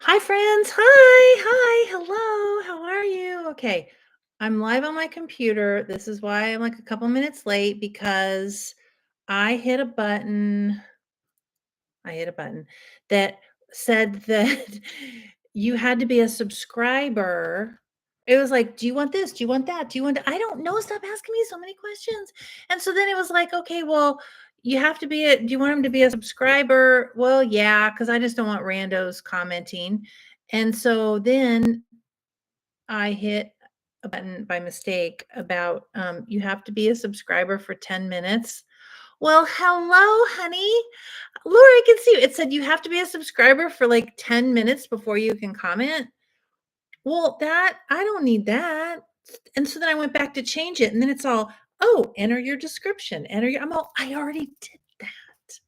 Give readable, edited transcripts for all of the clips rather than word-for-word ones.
Hi, friends. Hi. Hello. How are you? Okay. I'm live on my computer. This is why I'm like a couple minutes late because I hit a button. I hit a button that said that you had to be a subscriber. It was like, do you want this? Do you want that? Do you want I don't know. Stop asking me so many questions. And so then it was like, okay, well, you have to be do you want him to be a subscriber? Well, yeah, because I just don't want randos commenting. And so then I hit a button by mistake about you have to be a subscriber for 10 minutes. Well, hello, honey. Laura, I can see you. It said you have to be a subscriber for like 10 minutes before you can comment. Well, that I don't need that. And so then I went back to change it, and then it's all, oh, enter your description. I'm all, I already did that.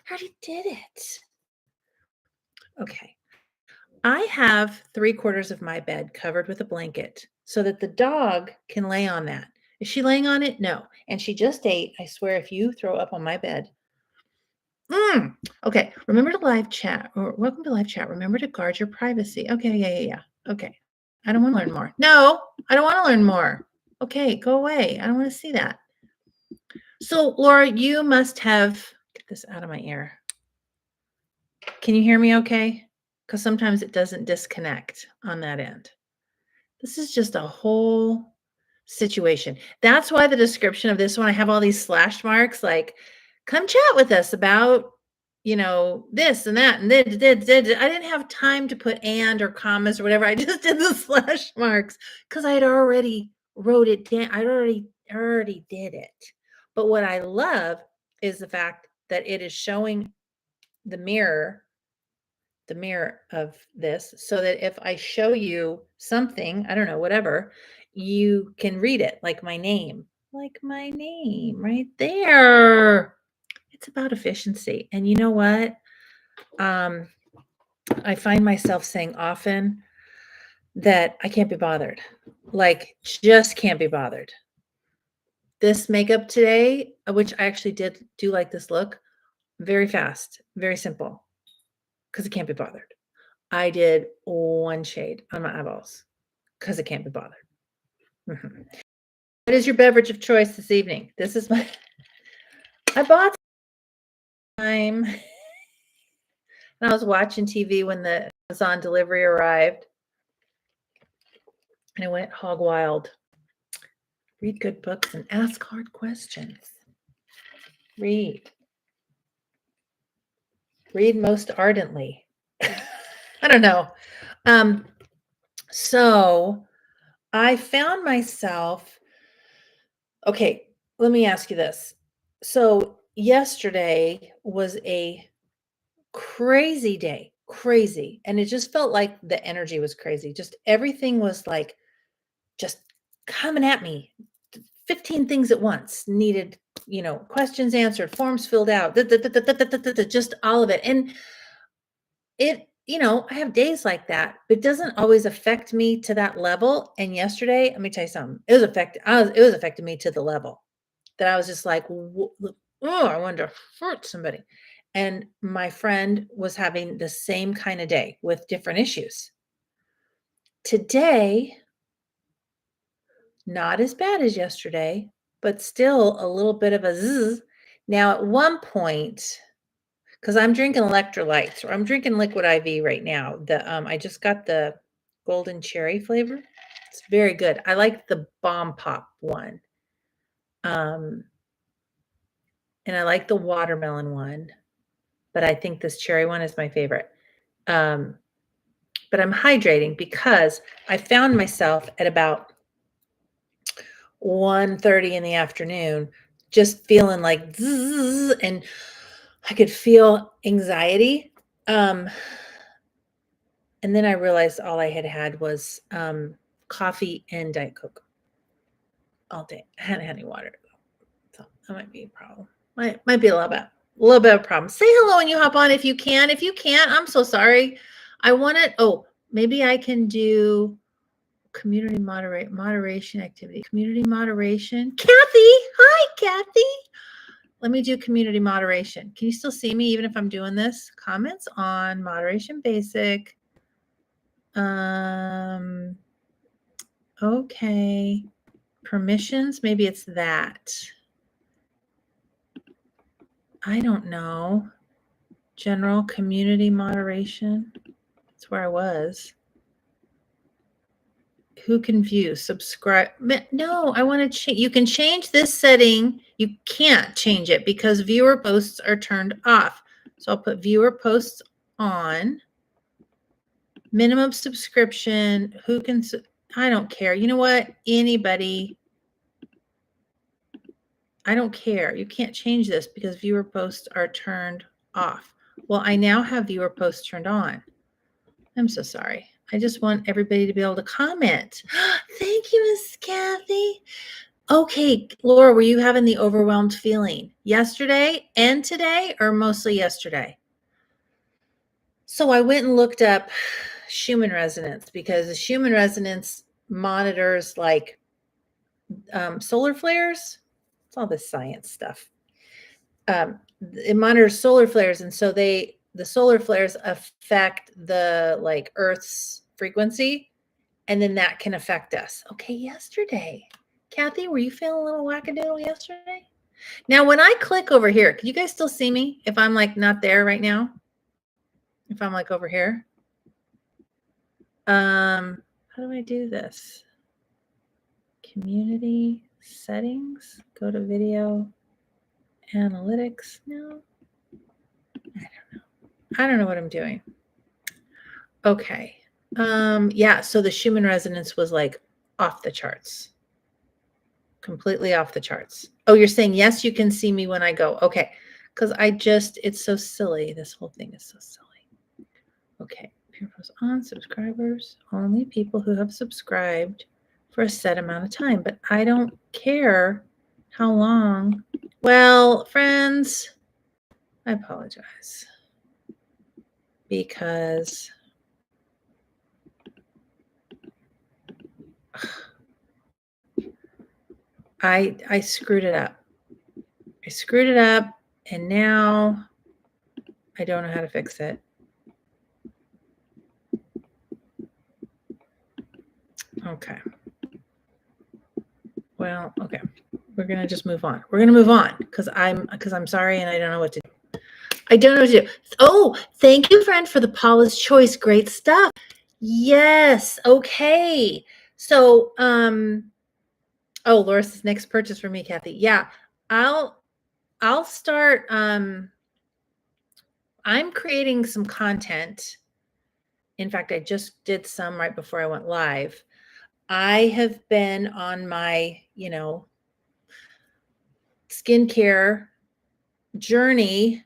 I already did it. Okay. I have 3/4 of my bed covered with a blanket so that the dog can lay on that. Is she laying on it? No. And she just ate. I swear, if you throw up on my bed, okay, remember to live chat or welcome to live chat. Remember to guard your privacy. Okay, yeah. Okay. I don't want to learn more. No, I don't want to learn more. Okay, go away. I don't want to see that. So, Laura, you must have get this out of my ear. Can you hear me okay? Because sometimes it doesn't disconnect on that end. This is just a whole situation. That's why the description of this one, I have all these slash marks like, come chat with us about, this and that. And I didn't have time to put and or commas or whatever. I just did the slash marks because I had already wrote it down. I already did it. But what I love is the fact that it is showing the mirror of this so that if I show you something, I don't know, whatever, you can read it like my name right there. It's about efficiency. And you know what? I find myself saying often that I can't be bothered, like just can't be bothered. This makeup today, which I actually did do like this look, very fast, very simple, because I can't be bothered. I did one shade on my eyeballs because I can't be bothered. Mhm. What is your beverage of choice this evening? This is my I bought time and I was watching TV when the Amazon delivery arrived and I went hog wild. Read good books and ask hard questions. Read. Read most ardently. I don't know. So I found myself okay, let me ask you this. So yesterday was a crazy day, crazy. And it just felt like the energy was crazy. Just everything was like just coming at me. 15 things at once needed, questions answered, forms filled out, just all of it. And I have days like that, but it doesn't always affect me to that level. And yesterday, let me tell you something. It was affecting me to the level that I was just like, oh, I wanted to hurt somebody. And my friend was having the same kind of day with different issues. Today, not as bad as yesterday, but still a little bit of a zzz. Now, at one point, because I'm drinking electrolytes or I'm drinking liquid IV right now. I just got the golden cherry flavor. It's very good. I like the bomb pop one. And I like the watermelon one, but I think this cherry one is my favorite. But I'm hydrating because I found myself at about 1:30 in the afternoon just feeling like zzz, and I could feel anxiety. And then I realized all I had was coffee and Diet Coke all day. I hadn't had any water, so that might be a problem. Might be a little bit of a problem. Say hello when you hop on if you can. If you can't, I'm so sorry. I want it. Oh, maybe I can do community moderation activity. Community moderation. Kathy, hi, Kathy. Let me do community moderation. Can you still see me even if I'm doing this? Comments on moderation basic. Okay. Permissions, maybe it's that. I don't know. General community moderation. That's where I was. Who can view? Subscribe? No, I want to change. You can change this setting. You can't change it because viewer posts are turned off. So I'll put viewer posts on. Minimum subscription. Who can? I don't care. You know what? Anybody. I don't care. You can't change this because viewer posts are turned off. Well, I now have viewer posts turned on. I'm so sorry. I just want everybody to be able to comment. Thank you, Miss Kathy. Okay, Laura, were you having the overwhelmed feeling yesterday and today, or mostly yesterday? So I went and looked up Schumann resonance because the Schumann resonance monitors like solar flares. It's all this science stuff. It monitors solar flares, and so the solar flares affect the like Earth's frequency, and then that can affect us. Okay, yesterday. Kathy, were you feeling a little wackadoodle yesterday? Now, when I click over here, can you guys still see me if I'm like not there right now? If I'm like over here? How do I do this? Community settings, go to video analytics. No, I don't know what I'm doing. Okay. Yeah, so the Schumann resonance was like off the charts. Completely off the charts. Oh, you're saying yes, you can see me when I go. Okay. Because it's so silly. This whole thing is so silly. Okay. Peer post on, subscribers, only people who have subscribed for a set amount of time. But I don't care how long. Well, friends, I apologize. Because I screwed it up. I screwed it up, and now I don't know how to fix it. Okay. Well, okay. We're gonna just move on. We're gonna move on because I'm sorry and I don't know what to do. I don't know what to do. Oh, thank you, friend, for the Paula's Choice. Great stuff. Yes. Okay. So, oh, Laura's next purchase for me, Kathy. Yeah, I'll start. I'm creating some content. In fact, I just did some right before I went live. I have been on my, skincare journey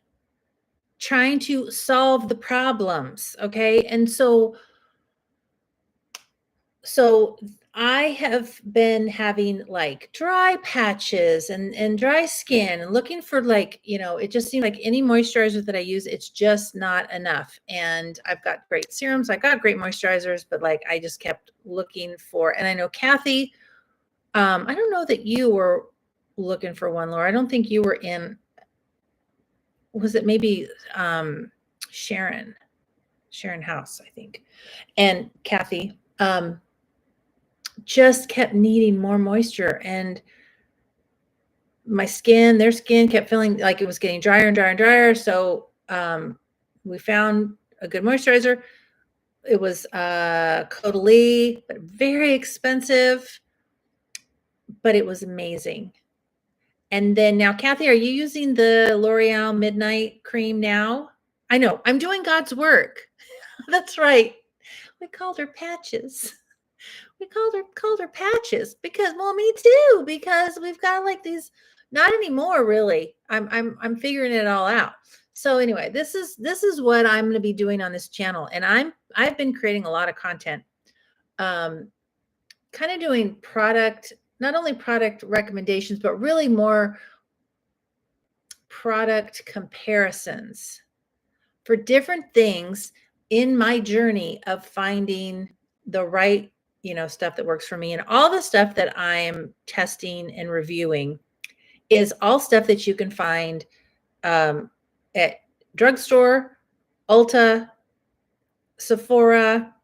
trying to solve the problems. Okay. And so I have been having like dry patches and dry skin and looking for like, it just seemed like any moisturizer that I use, it's just not enough. And I've got great serums. I got great moisturizers, but like, I just kept looking for, and I know Kathy, I don't know that you were looking for one, Laura. I don't think you were in, was it maybe Sharon House, I think, and Kathy just kept needing more moisture, and their skin kept feeling like it was getting drier and drier and drier. So we found a good moisturizer. It was Caudalie, but very expensive, but it was amazing. And then now, Kathy, are you using the L'Oreal Midnight Cream now? I know. I'm doing God's work. That's right. We called her Patches. We called her Patches because, well, me too, because we've got like these, not anymore, really. I'm figuring it all out. So anyway, this is what I'm going to be doing on this channel, and I've been creating a lot of content, kind of doing not only product recommendations, but really more product comparisons for different things in my journey of finding the right, stuff that works for me. And all the stuff that I'm testing and reviewing is all stuff that you can find at drugstore, Ulta, Sephora,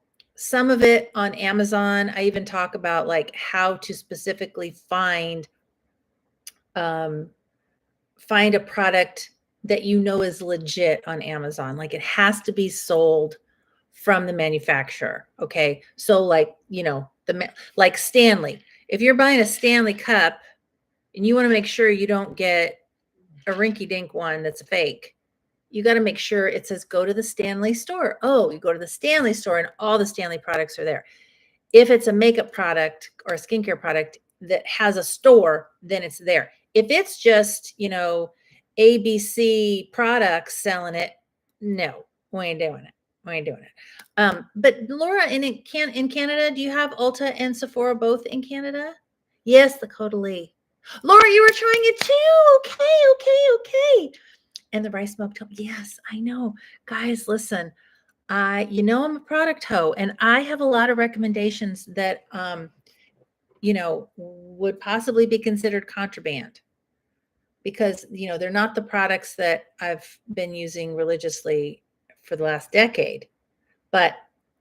some of it on Amazon. I even talk about like how to specifically um, find a product that you know is legit on Amazon. Like it has to be sold from the manufacturer. Okay. So like, like Stanley, if you're buying a Stanley cup and you want to make sure you don't get a rinky dink one that's a fake, you got to make sure it says go to the Stanley store. Oh, you go to the Stanley store and all the Stanley products are there. If it's a makeup product or a skincare product that has a store, then it's there. If it's just, ABC products selling it, no, we ain't doing it. We ain't doing it. But Laura, in Canada, do you have Ulta and Sephora both in Canada? Yes, the Caudalie. Laura, you were trying it too. Okay. And the rice milk. Yes, I know. Guys, listen. I'm a product hoe, and I have a lot of recommendations that would possibly be considered contraband because they're not the products that I've been using religiously for the last decade, but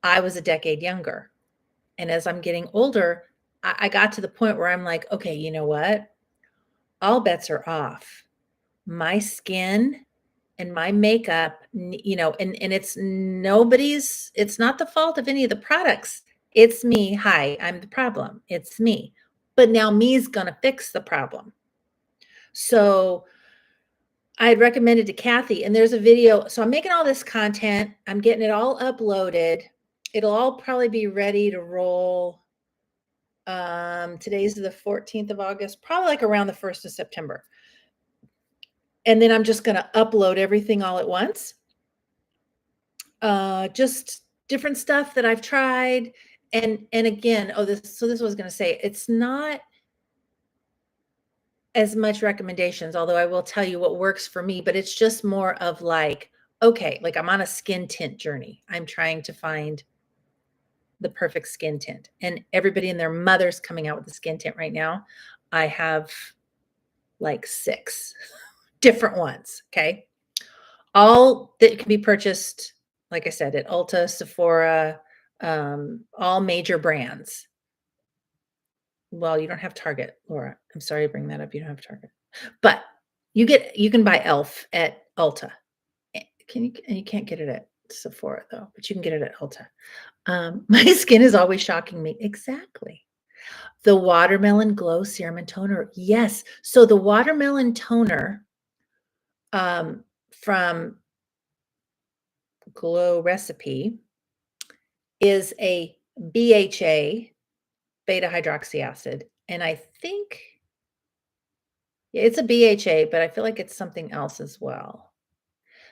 I was a decade younger. And as I'm getting older, I got to the point where I'm like, okay, you know what? All bets are off. My skin and my makeup, and it's not the fault of any of the products. It's me. Hi, I'm the problem. It's me. But now me's going to fix the problem. So I had recommended to Kathy, and there's a video. So I'm making all this content. I'm getting it all uploaded. It'll all probably be ready to roll. Today's the 14th of August, probably like around the 1st of September. And then I'm just going to upload everything all at once. Just different stuff that I've tried. And again, this was I was going to say, it's not as much recommendations, although I will tell you what works for me, but it's just more of like, okay, like I'm on a skin tint journey. I'm trying to find the perfect skin tint, and everybody and their mother's coming out with the skin tint right now. I have like 6 different ones. Okay. All that can be purchased, like I said, at Ulta, Sephora, all major brands. Well, you don't have Target, Laura. I'm sorry to bring that up. You don't have Target, but you can buy e.l.f. at Ulta. And you can't get it at Sephora though, but you can get it at Ulta. My skin is always shocking me. Exactly. The Watermelon Glow Serum and Toner. Yes. So the Watermelon Toner from Glow Recipe is a BHA, beta hydroxy acid. And I think it's a BHA, but I feel like it's something else as well.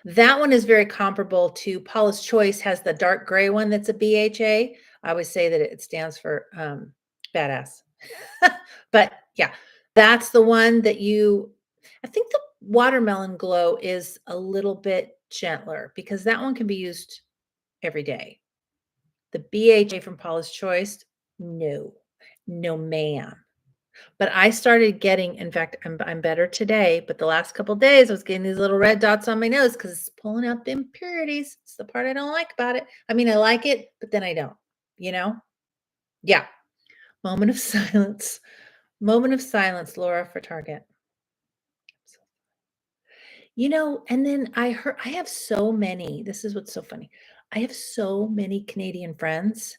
That one is very comparable to Paula's Choice has the dark gray one that's a BHA. I always say that it stands for badass. But yeah, that's the one that I think the Watermelon Glow is a little bit gentler because that one can be used every day. The BHA from Paula's Choice, no, ma'am. But I started getting, in fact, I'm better today, but the last couple of days I was getting these little red dots on my nose because it's pulling out the impurities. It's the part I don't like about it. I mean, I like it, but then I don't, Yeah. Moment of silence. Moment of silence, Laura, for Target. And then I have so many, this is what's so funny. I have so many Canadian friends,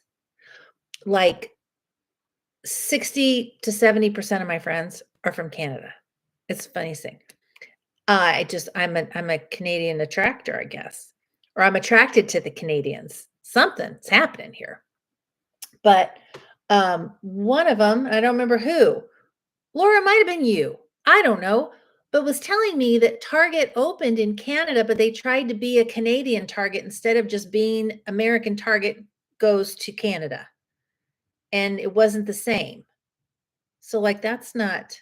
like 60 to 70% of my friends are from Canada. It's a funny thing. I'm a Canadian attractor, I guess, or I'm attracted to the Canadians. Something's happening here. But one of them, I don't remember who, Laura, it might have been you. I don't know, but was telling me that Target opened in Canada, but they tried to be a Canadian Target instead of just being American Target goes to Canada. And it wasn't the same. So like, that's not,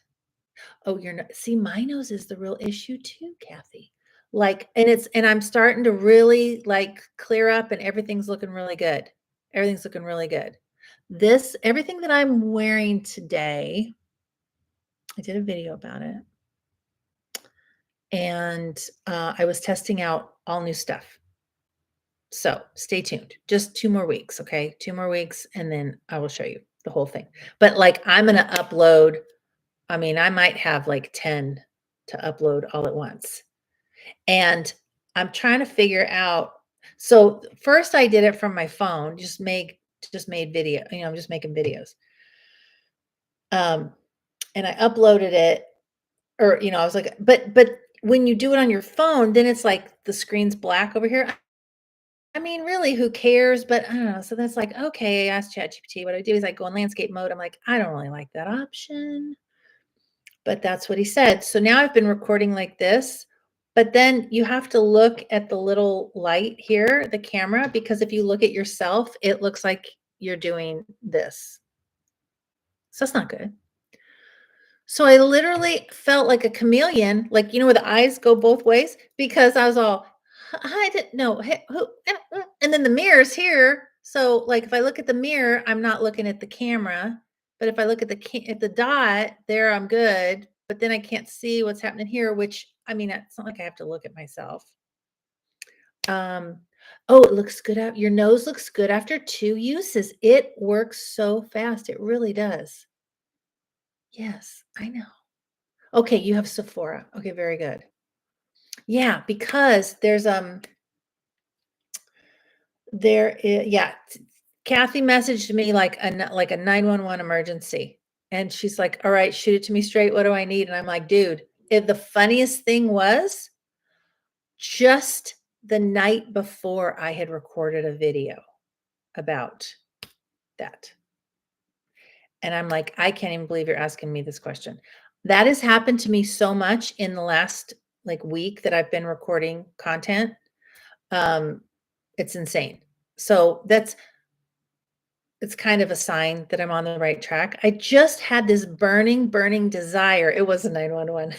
oh, you're not, see, my nose is the real issue too, Kathy. Like, and I'm starting to really like clear up and everything's looking really good. Everything's looking really good. Everything that I'm wearing today, I did a video about it. And I was testing out all new stuff. So stay tuned. Just 2 more weeks, okay? 2 more weeks, and then I will show you the whole thing. But, like, I'm gonna upload I mean, I might have, like, 10 to upload all at once. And I'm trying to figure out so first I did it from my phone, just made video, I'm just making videos. Um, and I uploaded it or, I was like but when you do it on your phone, then it's like the screen's black over here. I mean, really, who cares? But I don't know. So that's like, okay, I asked ChatGPT. What I do is I go in landscape mode. I'm like, I don't really like that option. But that's what he said. So now I've been recording like this, but then you have to look at the little light here, the camera, because if you look at yourself, it looks like you're doing this. So that's not good. So I literally felt like a chameleon, like, where the eyes go both ways because I was all, I didn't know. Hey, who, and then the mirror's here. So like if I look at the mirror, I'm not looking at the camera. But if I look at at the dot there, I'm good. But then I can't see what's happening here, which I mean, it's not like I have to look at myself. Um, oh, it looks good out. Your nose looks good after 2 uses. It works so fast. It really does. Yes, I know. Okay, you have Sephora. Okay, very good. Yeah, because yeah, Kathy messaged me like a 911 emergency, and she's like, "All right, shoot it to me straight. What do I need?" And I'm like, "Dude," the funniest thing was just the night before I had recorded a video about that. And I'm like, "I can't even believe you're asking me this question." That has happened to me so much in the last like week that I've been recording content. Um, it's insane. So it's kind of a sign that I'm on the right track. I just had this burning desire. It was a 911.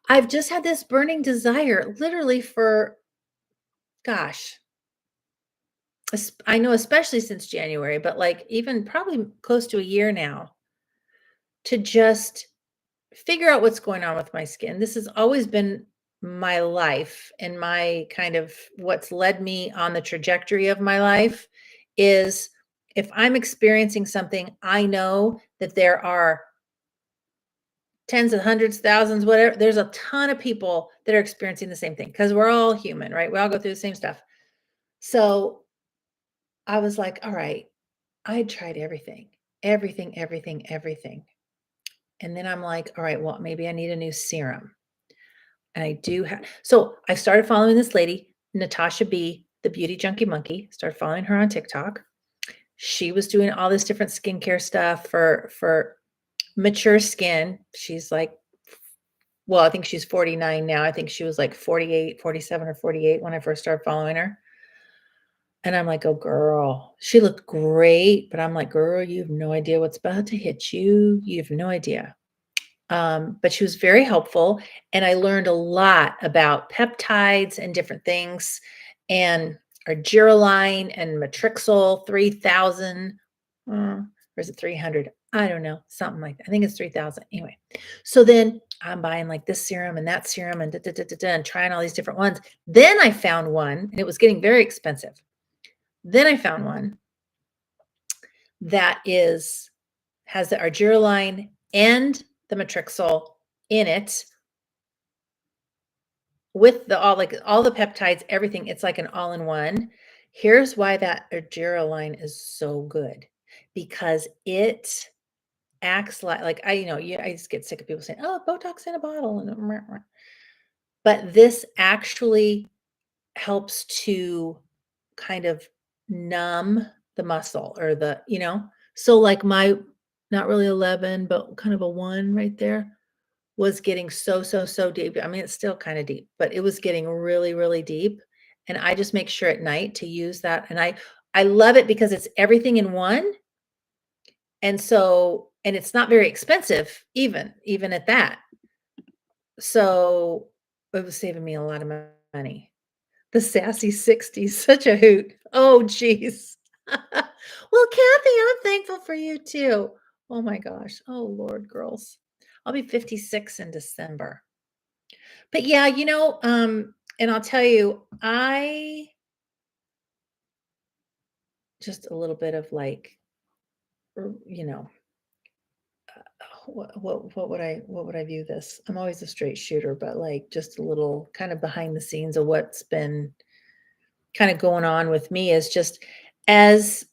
I've just had this burning desire literally for, gosh, I know especially since January, but like even probably close to a year now to just figure out what's going on with my skin. This has always been my life and my kind of what's led me on the trajectory of my life is if I'm experiencing something, I know that there are tens of hundreds, thousands, whatever. There's a ton of people that are experiencing the same thing because we're all human, right? We all go through the same stuff. So I was like, all right, I tried everything, everything. And then I'm like, all right, well, maybe I need a new serum. And I do have so I started following this lady, Natasha B, the beauty junkie monkey, started following her on TikTok. She was doing all this different skincare stuff for mature skin. She's like, well, I think she's 49 now. I think she was like 48, 47 or 48 when I first started following her. And I'm like, oh girl, she looked great. But I'm like, girl, you have no idea what's about to hit you. You have no idea. But she was very helpful, and I learned a lot about peptides and different things, and argireline and matrixyl 3000, or is it 300? I don't know, something like that. I think it's 3000. Anyway, so then I'm buying like this serum and that serum and and trying all these different ones. Then I found one, and it was getting very expensive. Then I found one that has the argireline and the matrixyl in it with all the peptides, everything. It's like an all-in-one. Here's why that argireline is so good, because it acts like I just get sick of people saying, "Oh, Botox in a bottle," and but this actually helps to kind of numb the muscle or so like my not really 11, but kind of a 1 right there was getting so deep. I mean, it's still kind of deep, but it was getting really deep. And I just make sure at night to use that. And I love it because it's everything in one. And it's not very expensive, even at that. So it was saving me a lot of money. The sassy 60s, such a hoot. Oh, geez. Well, Kathy, I'm thankful for you too. Oh my gosh. Oh, Lord, girls. I'll be 56 in December. But yeah, and I'll tell you, just a little bit of like, you know, what would I view this? I'm always a straight shooter, but like just a little kind of behind the scenes of what's been kind of going on with me is just as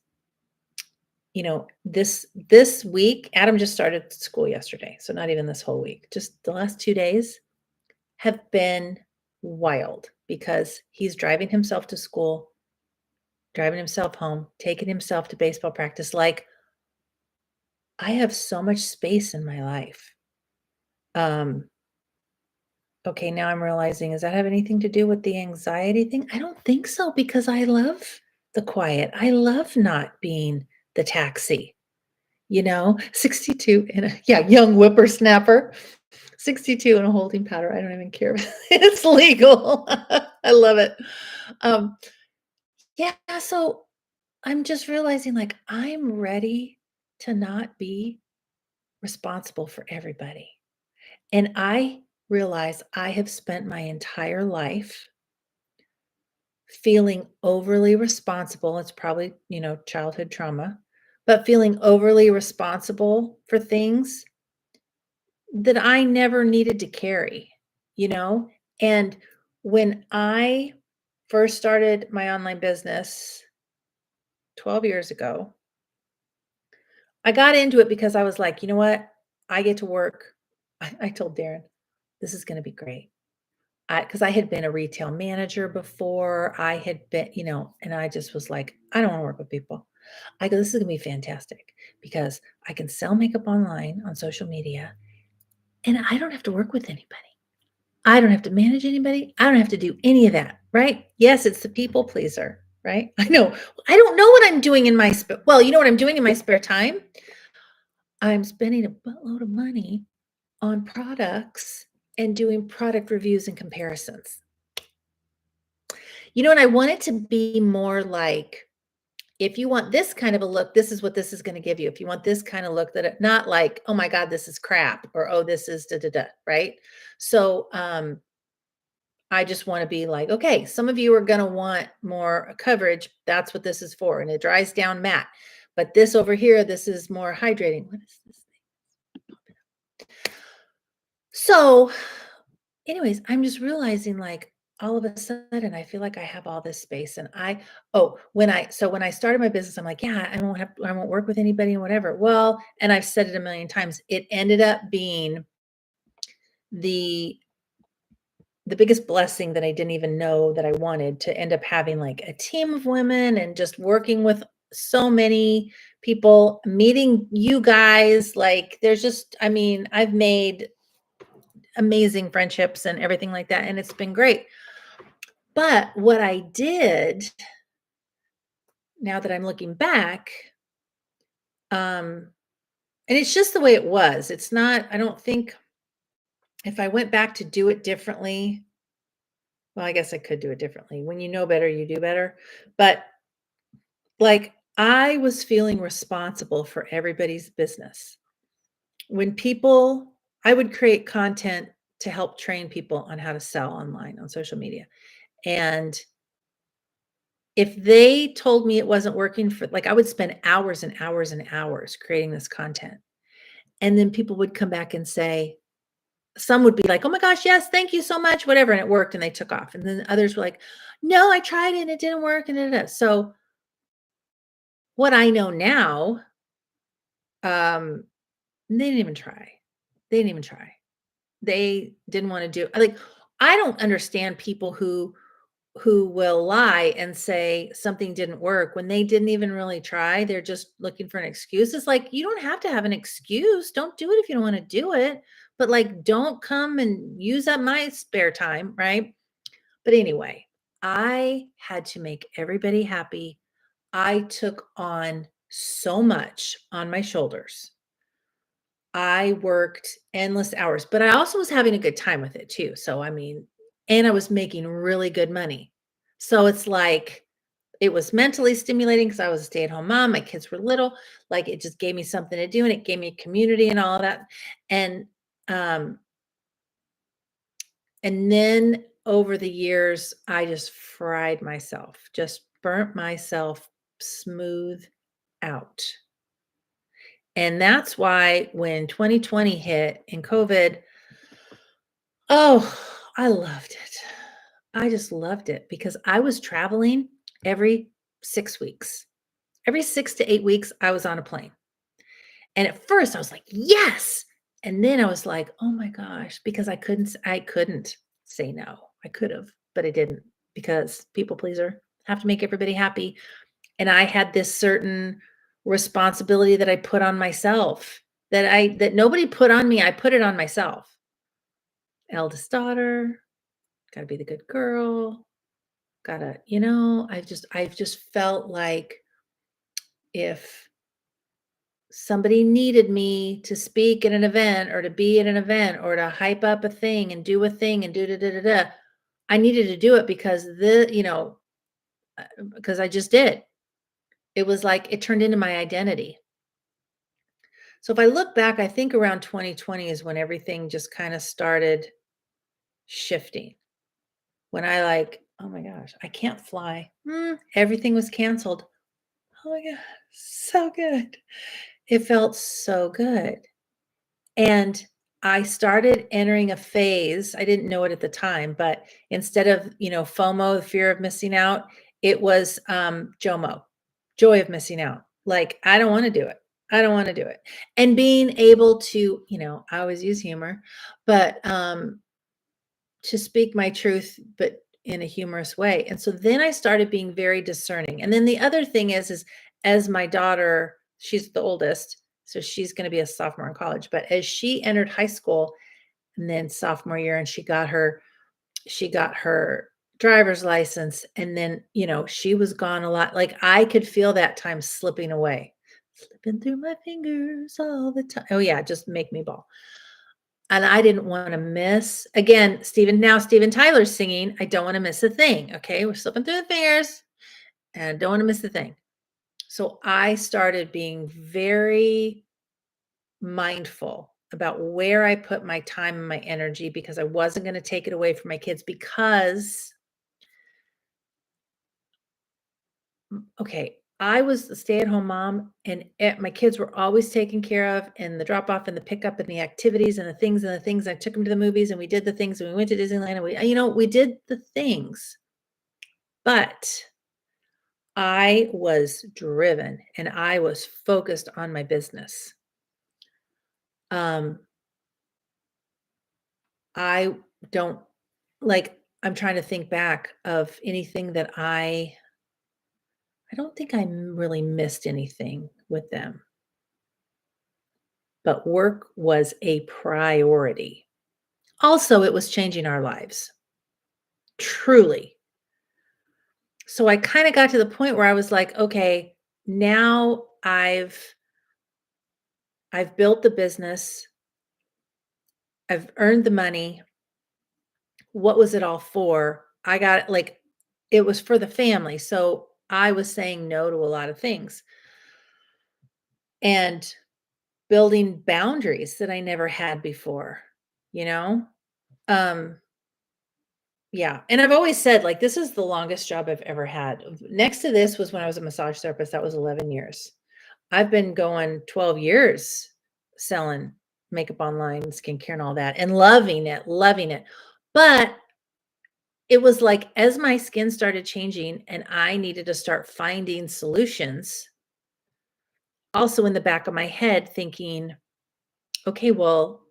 this week, Adam just started school yesterday, so not even this whole week. Just the last 2 days have been wild because he's driving himself to school, driving himself home, taking himself to baseball practice. Like, I have so much space in my life. Um, okay, now I'm realizing, does that have anything to do with the anxiety thing? I don't think so because I love the quiet. I love not being the taxi, 62 and young whippersnapper, 62 and a holding pattern. I don't even care. It's legal. I love it. Um, yeah, so I'm just realizing like I'm ready to not be responsible for everybody. And I realize I have spent my entire life feeling overly responsible. It's probably, childhood trauma, but feeling overly responsible for things that I never needed to carry, you know? And when I first started my online business 12 years ago, I got into it because I was like, you know what? I get to work. I told Darren, this is going to be great. Because I had been a retail manager before. I had been, and I just was like, I don't want to work with people. I go, this is going to be fantastic because I can sell makeup online on social media and I don't have to work with anybody. I don't have to manage anybody. I don't have to do any of that, right? Yes, it's the people pleaser, right? I know. I don't know what I'm doing in my well, you know what I'm doing in my spare time? I'm spending a buttload of money on products and doing product reviews and comparisons. And I want it to be more like, if you want this kind of a look, this is what this is going to give you. If you want this kind of look, not like, oh my God, this is crap, or oh, this is da da da, right? So I just want to be like, okay, some of you are going to want more coverage. That's what this is for. And it dries down matte. But this over here, this is more hydrating. What is this thing? So, anyways, I'm just realizing like all of a sudden I feel like I have all this space and when I started my business, I'm like, yeah, I won't work with anybody and whatever. Well, and I've said it a million times, it ended up being the biggest blessing that I didn't even know that I wanted, to end up having like a team of women and just working with so many people, meeting you guys. Like I've made amazing friendships and everything like that. And it's been great. But what I did, now that I'm looking back, and it's just the way it was. It's not, I don't think if I went back to do it differently, well, I guess I could do it differently. When you know better, you do better. But like, I was feeling responsible for everybody's business. I would create content to help train people on how to sell online on social media. And if they told me it wasn't working I would spend hours and hours and hours creating this content. And then people would come back and say, some would be like, oh my gosh, yes, thank you so much, whatever. And it worked and they took off. And then others were like, no, I tried it and it didn't work. And so what I know now, um, they didn't even try. They didn't even try. They didn't want to do I don't understand people who will lie and say something didn't work when they didn't even really try. They're just looking for an excuse. It's like, you don't have to have an excuse. Don't do it if you don't want to do it. But like, don't come and use up my spare time, right? But anyway, I had to make everybody happy. I took on so much on my shoulders. I worked endless hours, but I also was having a good time with it too. So, and I was making really good money. So it's like, it was mentally stimulating because I was a stay-at-home mom. My kids were little. Like, it just gave me something to do, and it gave me community and all of that. And um, and then over the years, I just fried myself, just burnt myself smooth out. And that's why when 2020 hit and COVID, oh, I loved it. I just loved it because I was traveling every 6 weeks. Every 6 to 8 weeks, I was on a plane. And at first I was like, "Yes!" And then I was like, "Oh my gosh," because I couldn't say no. I could have, but I didn't because people pleaser, have to make everybody happy. And I had this certain responsibility that I put on myself that nobody put on me, I put it on myself. Eldest daughter, gotta be the good girl, gotta, I've just felt like if somebody needed me to speak at an event or to be at an event or to hype up a thing and do a thing and do da da da da, I needed to do it because because I just did. It was like it turned into my identity. So if I look back, I think around 2020 is when everything just kind of started shifting. When I like, oh my gosh, I can't fly. Everything was canceled. Oh my God, so good. It felt so good. And I started entering a phase. I didn't know it at the time, but instead of, FOMO, the fear of missing out, it was JOMO, joy of missing out. Like, I don't want to do it. I don't want to do it. And being able to, I always use humor, but to speak my truth, but in a humorous way. And so then I started being very discerning. And then the other thing is as my daughter, she's the oldest, so she's going to be a sophomore in college, but as she entered high school and then sophomore year and she got her driver's license and then, she was gone a lot. Like I could feel that time slipping away. Slipping through my fingers all the time. Oh yeah, just make me bawl. And I didn't wanna miss again, Steven Tyler's singing, "I don't wanna miss a thing," okay? We're slipping through the fingers, and don't wanna miss a thing. So I started being very mindful about where I put my time and my energy because I wasn't gonna take it away from my kids because okay, I was a stay-at-home mom, and my kids were always taken care of, and the drop off and the pickup and the activities and the things and the things. I took them to the movies, and we did the things, and we went to Disneyland, and we did the things. But I was driven, and I was focused on my business. Um, I don't like. I'm trying to think back of anything that I don't think really missed anything with them. But work was a priority. Also, it was changing our lives, truly. So I kinda got to the point where I was like, "Okay, now I've built the business, I've earned the money. What was it all for?" I got like, it was for the family, so I was saying no to a lot of things and building boundaries that I never had before, you know? Um Yeah, and I've always said, like, this is the longest job I've ever had. Next to this was when I was a massage therapist, that was 11 years. I've been going 12 years selling makeup online, skincare, and all that, and loving it, loving it. But it was like as my skin started changing and I needed to start finding solutions, also in the back of my head thinking, okay, well,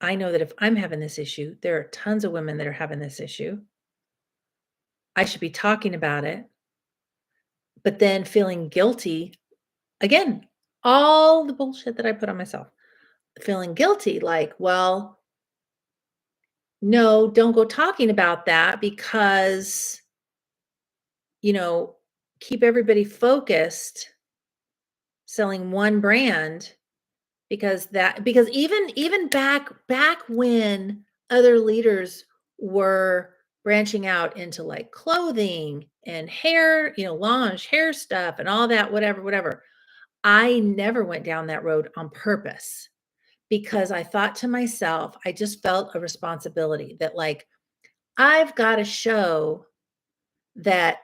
I know that if I'm having this issue, there are tons of women that are having this issue. I should be talking about it. But then feeling guilty, again, all the bullshit that I put on myself, feeling guilty, like, well, no, don't go talking about that because, you know, keep everybody focused selling one brand because even back when other leaders were branching out into like clothing and hair, launch hair stuff and all that, whatever, whatever. I never went down that road on purpose because I thought to myself, I just felt a responsibility that, like, I've got to show that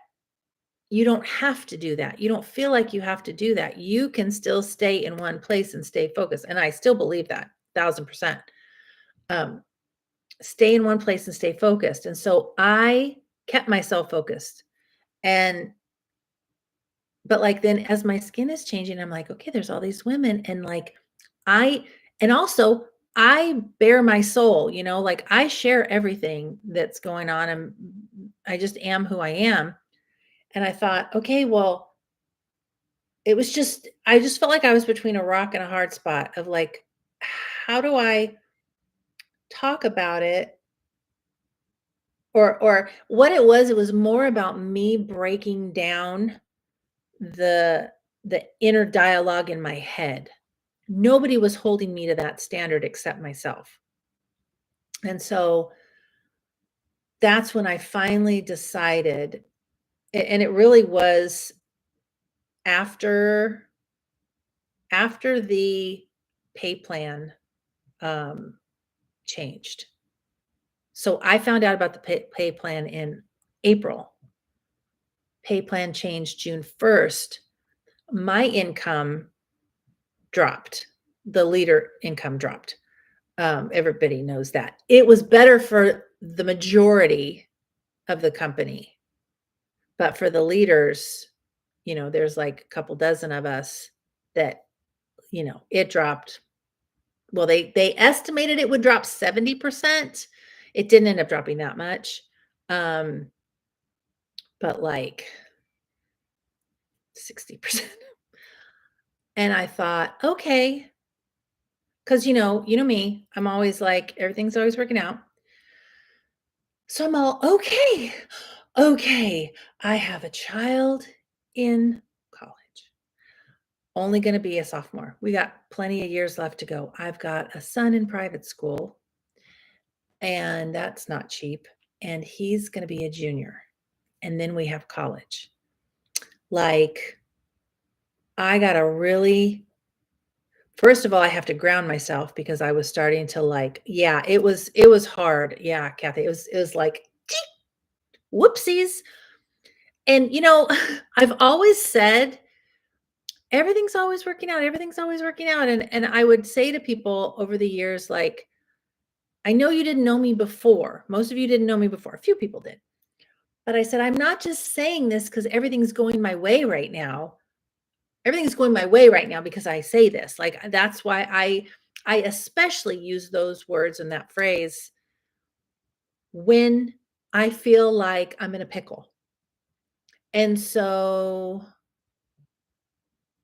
you don't have to do that. You don't feel like you have to do that. You can still stay in one place and stay focused. And I still believe that 1000%. Um, Stay in one place and stay focused. And so I kept myself focused. And but like then as my skin is changing, I'm like, okay, there's all these women. And like I and also I bare my soul, like I share everything that's going on. And I just am who I am. And I thought, okay, well, I just felt like I was between a rock and a hard spot of like, how do I talk about it? Or what it was more about me breaking down the the inner dialogue in my head. Nobody was holding me to that standard except myself. And so that's when I finally decided, and it really was after the pay plan um, changed. So I found out about the pay plan in April. Pay plan changed June 1st. My income dropped. The leader income dropped. Everybody knows that. It was better for the majority of the company, but for the leaders, there's like a couple dozen of us that, it dropped. Well, they estimated it would drop 70%. It didn't end up dropping that much. But like 60%. And I thought, okay, because you know me, I'm always like, everything's always working out. So I'm all, okay, okay, I have a child in college, only going to be a sophomore. We got plenty of years left to go. I've got a son in private school, and that's not cheap. And he's going to be a junior. And then we have college. Like, I got to really, first of all, I have to ground myself because I was starting to like, yeah, it was hard. Yeah, Kathy, it was like, whoopsies. And I've always said everything's always working out. Everything's always working out. And I would say to people over the years, like, I know you didn't know me before. Most of you didn't know me before. A few people did. But I said, I'm not just saying this because everything's going my way right now. Everything's going my way right now because I say this. Like, that's why I especially use those words and that phrase when I feel like I'm in a pickle. And so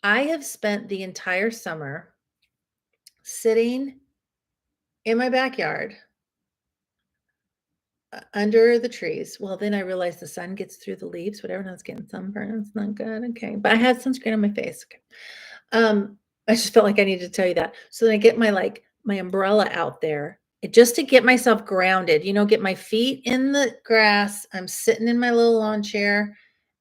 I have spent the entire summer sitting in my backyard under the trees. Well, then I realized the sun gets through the leaves, whatever. And I was getting sunburn. It's not good. Okay. But I had sunscreen on my face. Okay. I just felt like I needed to tell you that. So then I get my umbrella out there just to get myself grounded, get my feet in the grass. I'm sitting in my little lawn chair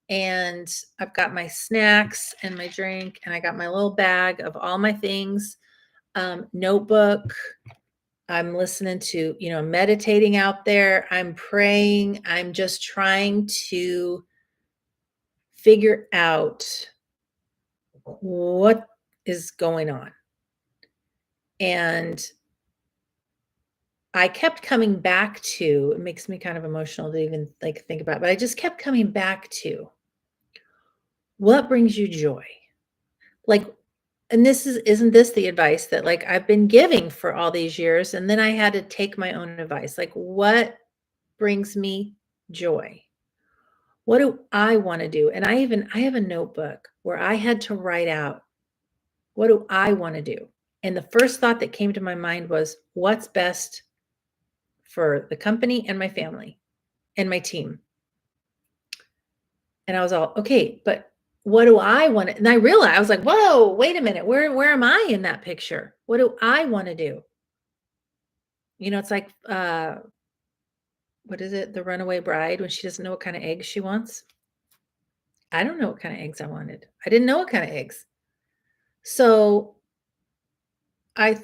and I've got my snacks and my drink and I got my little bag of all my things, notebook. I'm listening to, meditating out there. I'm praying. I'm just trying to figure out what is going on. And I kept coming back to, it makes me kind of emotional to even like think about it, but I just kept coming back to what brings you joy? Like, and isn't this the advice that like I've been giving for all these years? And then I had to take my own advice. Like, what brings me joy? What do I want to do? And I have a notebook where I had to write out, what do I want to do? And the first thought that came to my mind was, what's best for the company and my family and my team? And I was all, okay, but what do I want to? And I realized, I was like, whoa, wait a minute. Where am I in that picture? What do I want to do? It's like, what is it? The Runaway Bride, when she doesn't know what kind of eggs she wants. I don't know what kind of eggs I wanted. I didn't know what kind of eggs. So I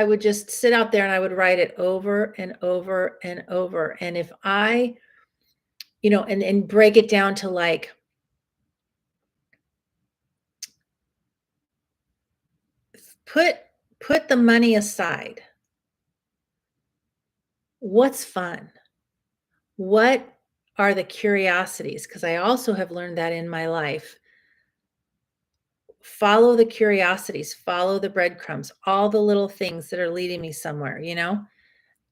would just sit out there and I would write it over and over and over. And if I, and break it down to like, put put the money aside. What's fun? What are the curiosities? Because I also have learned that in my life. Follow the curiosities, follow the breadcrumbs, all the little things that are leading me somewhere.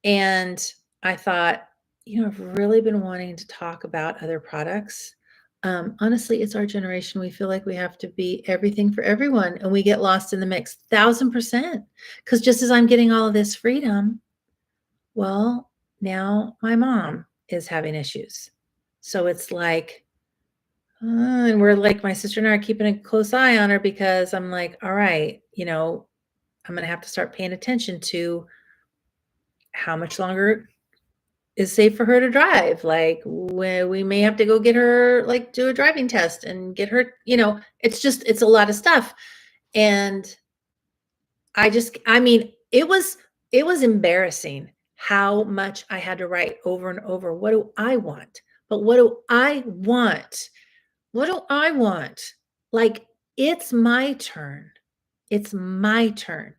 And I thought, I've really been wanting to talk about other products. Honestly, it's our generation. We feel like we have to be everything for everyone, and we get lost in the mix 1000%. Because just as I'm getting all of this freedom, well, now my mom is having issues. So it's like, and we're like, my sister and I are keeping a close eye on her because I'm like, all right, I'm going to have to start paying attention to how much longer is safe for her to drive. Like, we may have to go get her, like, do a driving test and get her, it's a lot of stuff. And I mean, it was embarrassing how much I had to write over and over. What do I want? But what do I want? What do I want? Like, it's my turn. It's my turn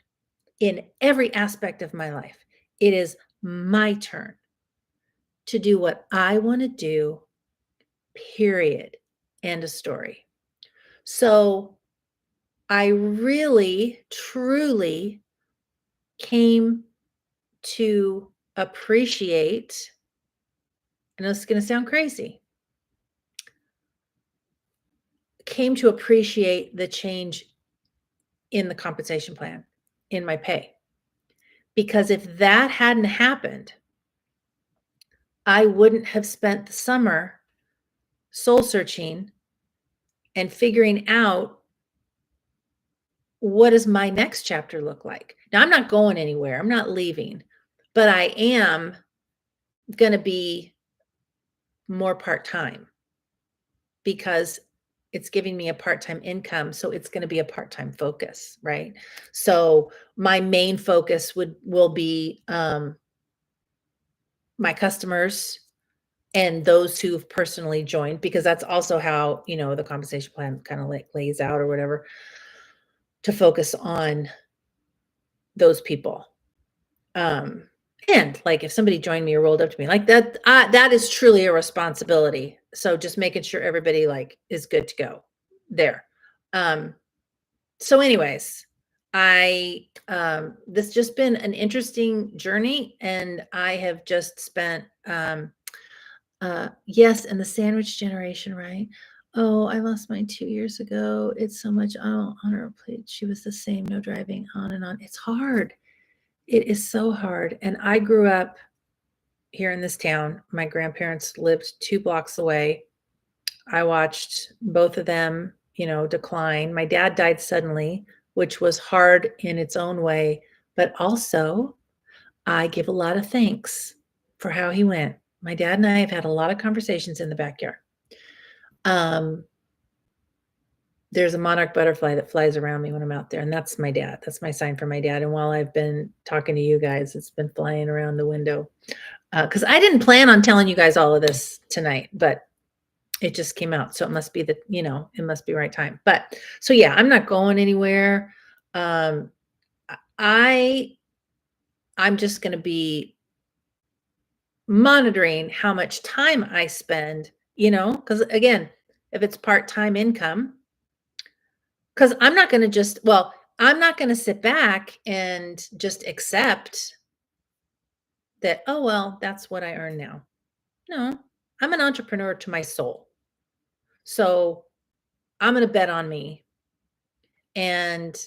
in every aspect of my life. It is my turn to do what I want to do, period. End of story. So I really, truly came to appreciate, and this is going to sound crazy, came to appreciate the change in the compensation plan, in my pay. Because if that hadn't happened, I wouldn't have spent the summer soul searching and figuring out, what does my next chapter look like? Now, I'm not going anywhere. I'm not leaving, but I am going to be more part-time because it's giving me a part-time income. So it's going to be a part-time focus, right? So my main focus will be my customers and those who've personally joined, because that's also how, the compensation plan kind of like lays out or whatever, to focus on those people. And like, if somebody joined me or rolled up to me like that, that is truly a responsibility. So just making sure everybody like is good to go there. So anyways, this just been an interesting journey, and I have just spent, yes, and the sandwich generation, right? Oh, I lost mine 2 years ago. It's so much on her plate. She was the same, no driving, on and on. It's hard. It is so hard. And I grew up here in this town. My grandparents lived 2 blocks away. I watched both of them, decline. My dad died suddenly, which was hard in its own way, but also I give a lot of thanks for how he went. My dad and I have had a lot of conversations in the backyard. There's a monarch butterfly that flies around me when I'm out there, and that's my dad. That's my sign for my dad. And while I've been talking to you guys, it's been flying around the window. Because I didn't plan on telling you guys all of this tonight, but it just came out. So it must be it must be right time. But so yeah, I'm not going anywhere. I'm just going to be monitoring how much time I spend, because again, if it's part-time income, because I'm not going to sit back and just accept that, oh, well, that's what I earn now. No, I'm an entrepreneur to my soul. So I'm going to bet on me, and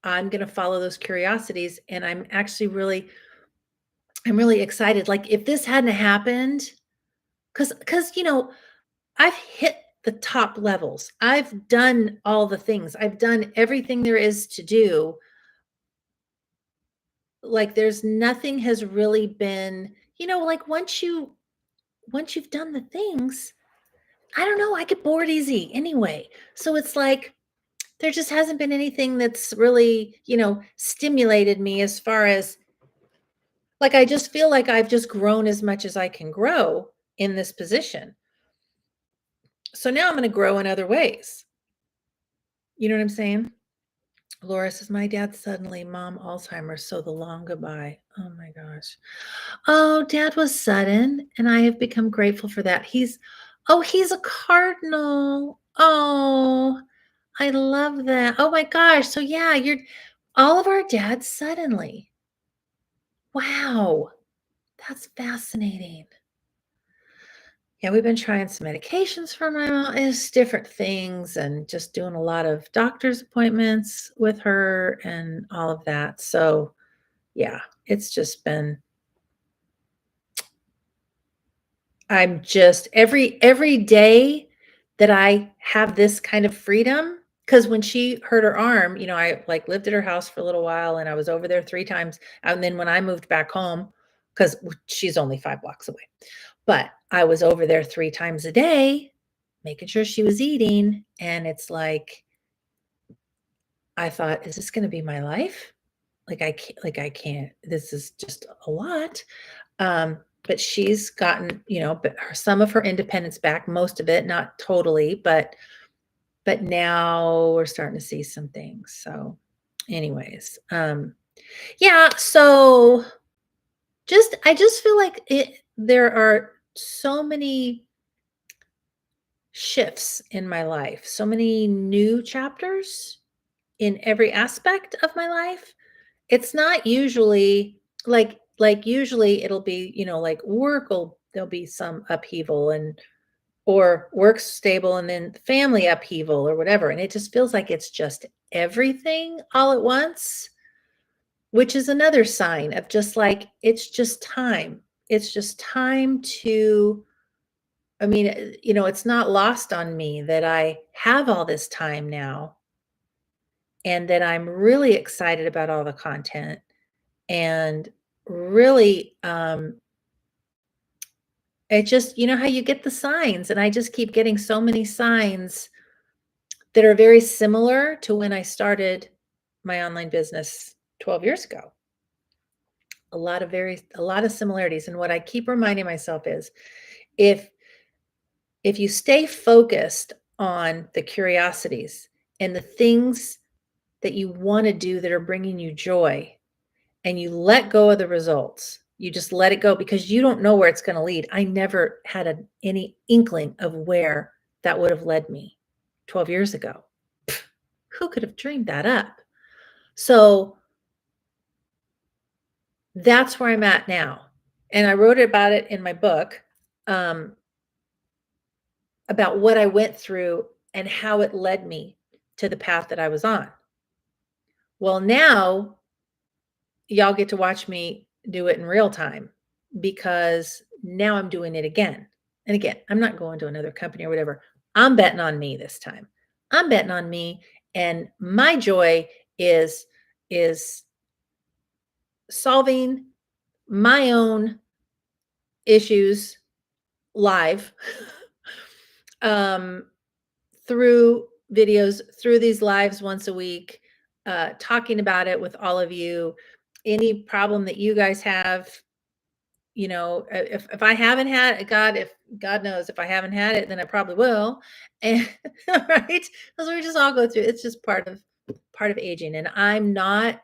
I'm going to follow those curiosities. And I'm really excited. Like, if this hadn't happened, because I've hit the top levels. I've done all the things. I've done everything there is to do. Like, there's nothing has really been, like, once you've done the things, I don't know, I get bored easy anyway. So it's like, there just hasn't been anything that's really, stimulated me, as far as, like, I just feel like I've just grown as much as I can grow in this position. So now I'm going to grow in other ways. You know what I'm saying? Laura says, my dad suddenly, mom, Alzheimer's, so the long goodbye. Oh my gosh. Oh, dad was sudden, and I have become grateful for that. He's a cardinal. Oh, I love that. Oh my gosh. So yeah, you're all of our dads suddenly. Wow. That's fascinating. Yeah, we've been trying some medications for my mom. It's different things and just doing a lot of doctor's appointments with her and all of that. So, yeah, it's just been I'm just every day that I have this kind of freedom, because when she hurt her arm, I like lived at her house for a little while and I was over there 3 times. And then when I moved back home, because she's only 5 blocks away, but I was over there 3 times a day, making sure she was eating. And it's like, I thought, is this going to be my life? I can't, this is just a lot. But she's gotten, some of her independence back, most of it, not totally, but now we're starting to see some things. So anyways, yeah, so I just feel like there are so many shifts in my life, so many new chapters in every aspect of my life. It's not usually usually it'll be, like there'll be some upheaval or work stable and then family upheaval or whatever. And it just feels like it's just everything all at once, which is another sign of just like, it's just time. It's just time to, I mean, it's not lost on me that I have all this time now and that I'm really excited about all the content and really it just, how you get the signs, and I just keep getting so many signs that are very similar to when I started my online business 12 years ago. A lot of similarities, and what I keep reminding myself is if you stay focused on the curiosities and the things that you want to do that are bringing you joy, and you let go of the results. You just let it go because you don't know where it's going to lead. I never had any inkling of where that would have led me 12 years ago. Who could have dreamed that up? So that's where I'm at now. And I wrote about it in my book, about what I went through and how it led me to the path that I was on. Well, now y'all get to watch me do it in real time, because now I'm doing it again. And again, I'm not going to another company or whatever. I'm betting on me this time. I'm betting on me, and my joy is solving my own issues live um, through videos, through these lives once a week, talking about it with all of you. Any problem that you guys have, if I haven't had it, if God knows, if I haven't had it, then I probably will. And right, because we just all go through. It's just part of aging. And I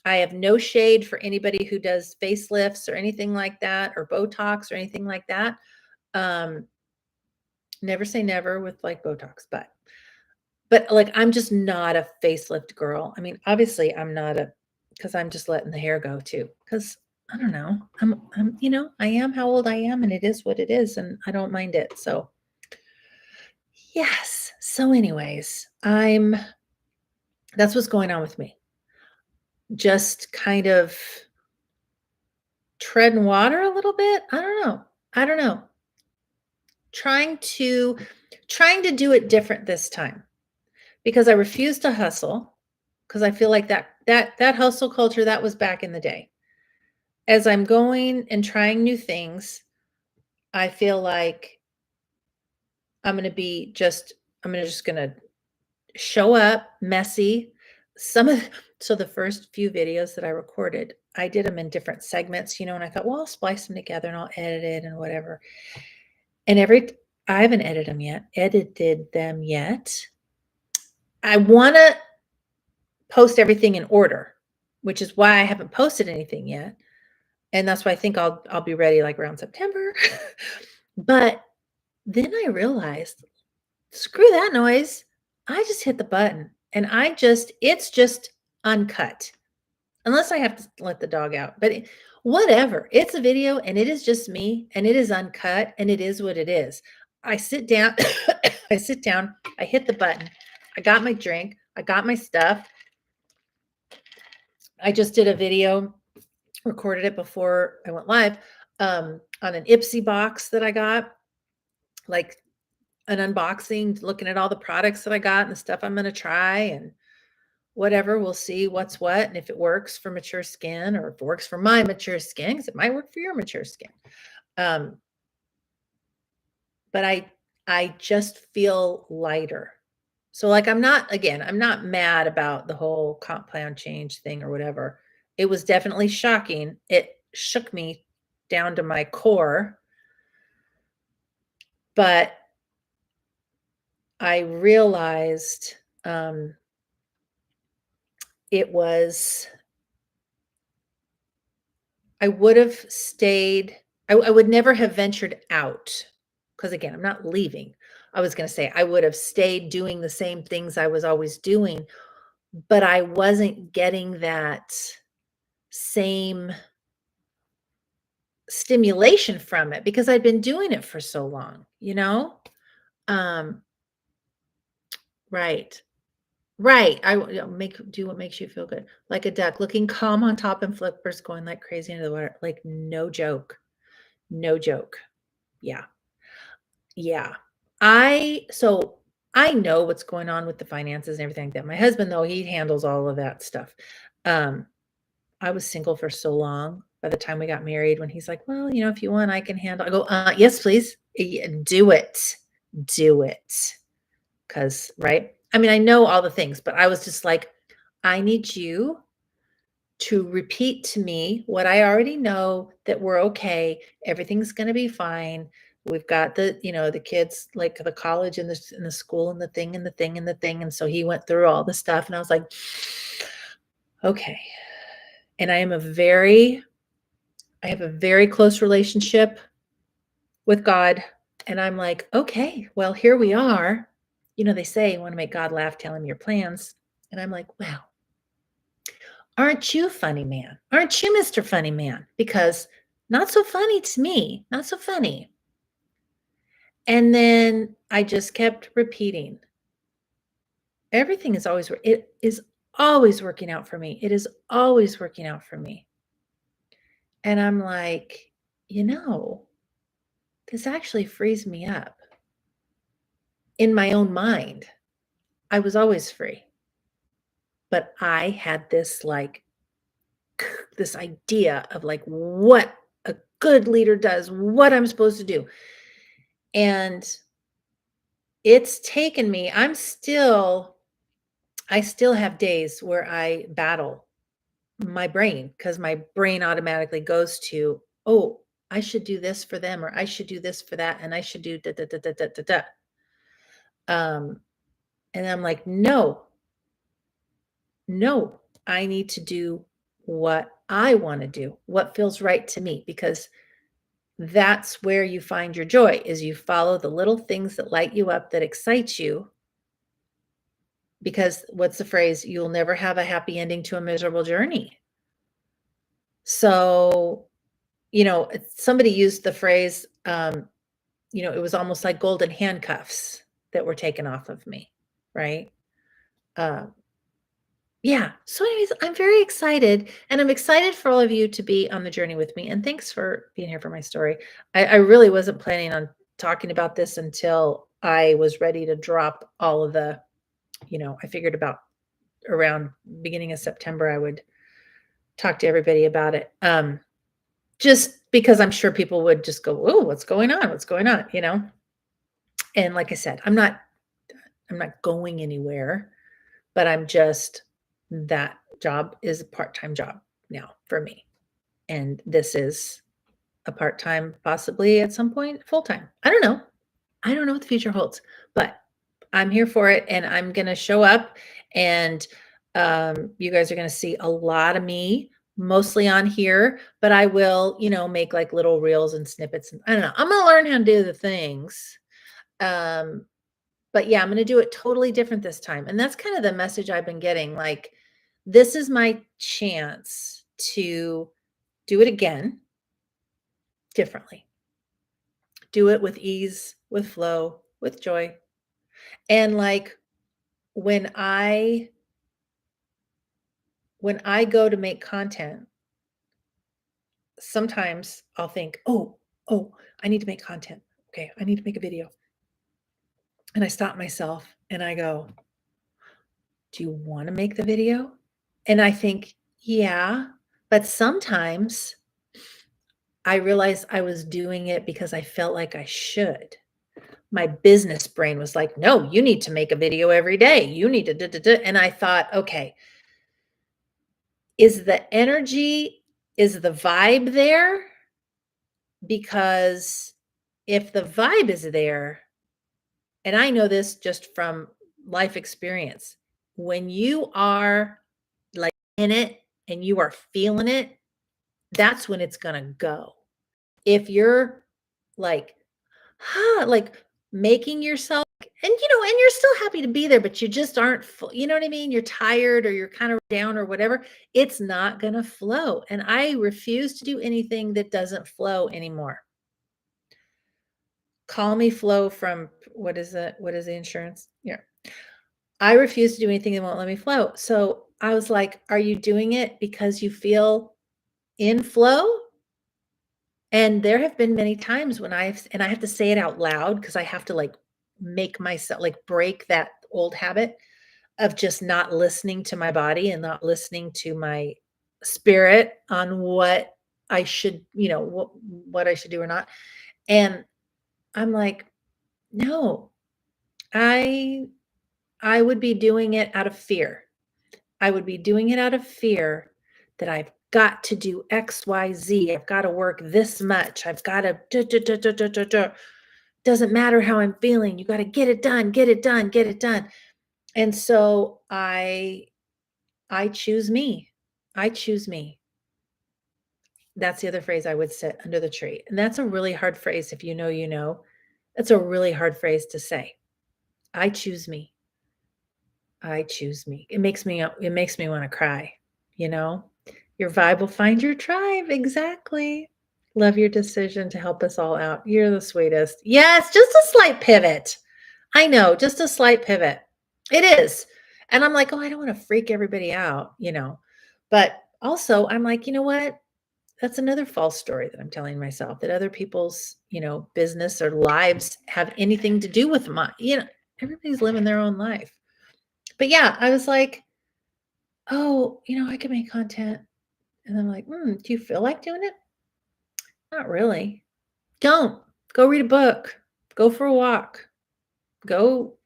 have no shade for anybody who does facelifts or anything like that, or Botox or anything like that. Never say never with like Botox, but like, I'm just not a facelift girl. I mean, obviously I'm not because I'm just letting the hair go too. Because I don't know. I am how old I am, and it is what it is, and I don't mind it. So yes. So anyways, that's what's going on with me. Just kind of treading water a little bit. I don't know. Trying to do it different this time, because I refuse to hustle, because I feel like that hustle culture, that was back in the day. As I'm going and trying new things, I feel like I'm going to just going to show up messy. So the first few videos that I recorded, I did them in different segments, and I thought, well, I'll splice them together and I'll edit it and whatever. And I haven't edited them yet. I want to post everything in order, which is why I haven't posted anything yet. And that's why I think I'll be ready like around September. But then I realized, screw that noise. I just hit the button and it's just uncut. Unless I have to let the dog out. But whatever. It's a video and it is just me and it is uncut and it is what it is. I sit down, I sit down, I hit the button. I got my drink, I got my stuff. I just did a video, recorded it before I went live, on an Ipsy box that I got, like an unboxing, looking at all the products that I got and the stuff I'm going to try and whatever. We'll see what's what and if it works for mature skin or if it works for my mature skin, because it might work for your mature skin. But I just feel lighter. So like I'm not mad about the whole comp plan change thing or whatever. It was definitely shocking. It shook me down to my core. But I realized I would have stayed, I would never have ventured out because again, I'm not leaving. I was going to say I would have stayed doing the same things I was always doing, but I wasn't getting that same stimulation from it because I'd been doing it for so long, you know? Right. Right. Do what makes you feel good. Like a duck looking calm on top and flippers going like crazy into the water. Like no joke. No joke. Yeah. Yeah. So I know what's going on with the finances and everything like that. My husband, though, he handles all of that stuff. I was single for so long. By the time we got married, when he's like, well, if you want, I can handle. I go, yes, please. Do it. Do it. Because, right? I mean, I know all the things, but I was just like, I need you to repeat to me what I already know, that we're okay. Everything's going to be fine. We've got the kids, like the college and the school and the thing and the thing and the thing. And so he went through all the stuff and I was like, okay. And I have a very close relationship with God. And I'm like, okay, well, here we are. They say you want to make God laugh, tell him your plans. And I'm like, wow, aren't you funny man? Aren't you Mr. Funny Man? Because not so funny to me, not so funny. And then I just kept repeating, it is always working out for me. It is always working out for me. And I'm like, this actually frees me up. In my own mind, I was always free. But I had this this idea of like what a good leader does, what I'm supposed to do. And it's taken me, I still have days where I battle my brain because my brain automatically goes to, oh, I should do this for them, or I should do this for that, and I should do da da da da da da da. And I'm like, no, I need to do what I want to do, what feels right to me, because that's where you find your joy, is you follow the little things that light you up, that excite you. Because what's the phrase? You'll never have a happy ending to a miserable journey. So, somebody used the phrase, it was almost like golden handcuffs that were taken off of me, right? Yeah. So anyways, I'm very excited, and I'm excited for all of you to be on the journey with me. And thanks for being here for my story. I really wasn't planning on talking about this until I was ready to drop all of the, I figured about around beginning of September, I would talk to everybody about it. Just because I'm sure people would just go, oh, what's going on? What's going on? And like I said, I'm not going anywhere, but that job is a part-time job now for me. And this is a part-time, possibly at some point, full-time. I don't know. I don't know what the future holds, but I'm here for it, and I'm going to show up, and You guys are gonna see a lot of me, mostly on here, but I will, make like little reels and snippets. And I don't know. I'm gonna learn how to do the things. Um, but yeah, I'm gonna do it totally different this time. And that's kind of the message I've been getting. Like, this is my chance to do it again differently. Do it with ease, with flow, with joy. And like when I when I go to make content, sometimes I'll think, "Oh, I need to make content. Okay, I need to make a video." And I stop myself and I go, "Do you wanna make the video?" And I think, "Yeah." But sometimes I realized I was doing it because I felt like I should. My business brain was like, "No, you need to make a video every day. You need to da, da, da." And I thought, "Okay, is the energy, is the vibe there? Because if the vibe is there," and I know this just from life experience, when you are like in it and you are feeling it, that's when it's gonna go. If you're like, like making yourself, and you're still happy to be there, but you just aren't full, you know what I mean? You're tired or you're kind of down or whatever, it's not gonna flow. And I refuse to do anything that doesn't flow anymore. Call me Flo from what is it? What is the insurance? Yeah. I refuse to do anything that won't let me flow. So I was like, are you doing it because you feel in flow? And there have been many times when I have to say it out loud because I have to like make myself like break that old habit of just not listening to my body and not listening to my spirit on what I should, what I should do or not. And I'm like, no, I I would be doing it out of fear. I would be doing it out of fear that I've got to do X, Y, Z. I've got to work this much. I've got to duh, duh, duh, duh, duh, duh, duh. Doesn't matter how I'm feeling. You got to get it done, get it done, get it done. And so I choose me. I choose me. That's the other phrase, I would sit under the tree. And that's a really hard phrase. If you know, you know. That's a really hard phrase to say. I choose me. I choose me. It makes me wanna cry, you know? Your vibe will find your tribe, exactly. Love your decision to help us all out. You're the sweetest. Yes, just a slight pivot. I know, just a slight pivot. It is. And I'm like, "Oh, I don't wanna freak everybody out," you know? But also, I'm like, "You know what? That's another false story that I'm telling myself, that other people's, business or lives have anything to do with everybody's living their own life." But yeah, I was like, "Oh, I could make content." And I'm like, do you feel like doing it? Not really." "Don't. Go read a book. Go for a walk. Go."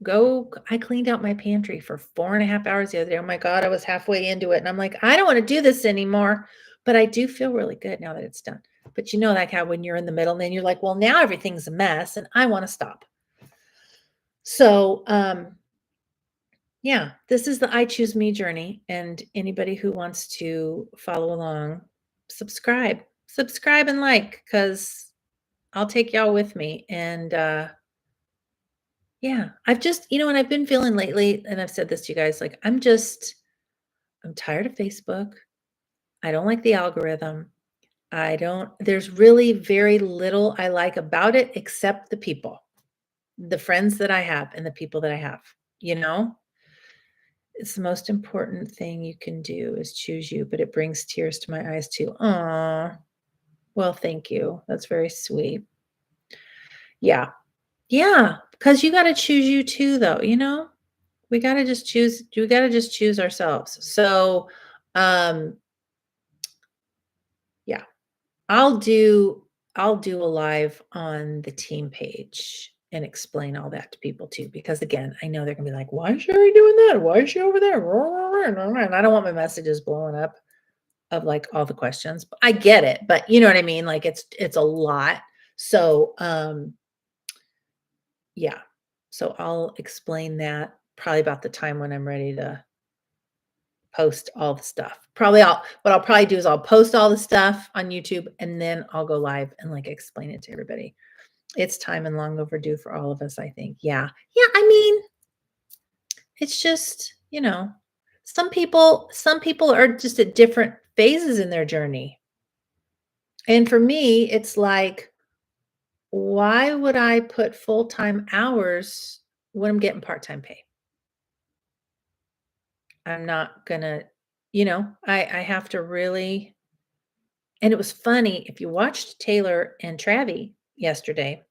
I cleaned out my pantry for 4.5 hours the other day. Oh my god, I was halfway into it, and I'm like, "I don't wanna do this anymore." But I do feel really good now that it's done. But you know, like how when you're in the middle, and then you're like, "Well, now everything's a mess, and I wanna stop." So, yeah, this is the I Choose Me journey, and anybody who wants to follow along, subscribe. Subscribe and like, because 'cause I'll take y'all with me, and, yeah, I've just and I've been feeling lately, and I've said this to you guys, like, I'm tired of Facebook. I don't like the algorithm. I don't There's really very little I like about it except the people, the friends that I have and the people that I have, you know? It's the most important thing you can do is choose you, but it brings tears to my eyes too. Aw. Well, thank you. That's very sweet. Yeah. Yeah, because you gotta choose you too, though, you know? We gotta just choose ourselves. So, um, yeah, I'll do I'll do a live on the team page and explain all that to people too, because again, I know they're gonna be like, "Why is Sherry doing that? Why is she over there?" And I don't want my messages blowing up of, like, all the questions. I get it, but you know what I mean? Like, it's a lot. So, yeah. So I'll explain that probably about the time when I'm ready to post all the stuff. What I'll probably do is I'll post all the stuff on YouTube and then I'll go live and like explain it to everybody. It's time and long overdue for all of us, I think. Yeah. Yeah, I mean, it's just, some people are just at different phases in their journey. And for me, it's like, why would I put full-time hours when I'm getting part-time pay? I'm not gonna, I have to really. And it was funny, if you watched Taylor and Travie yesterday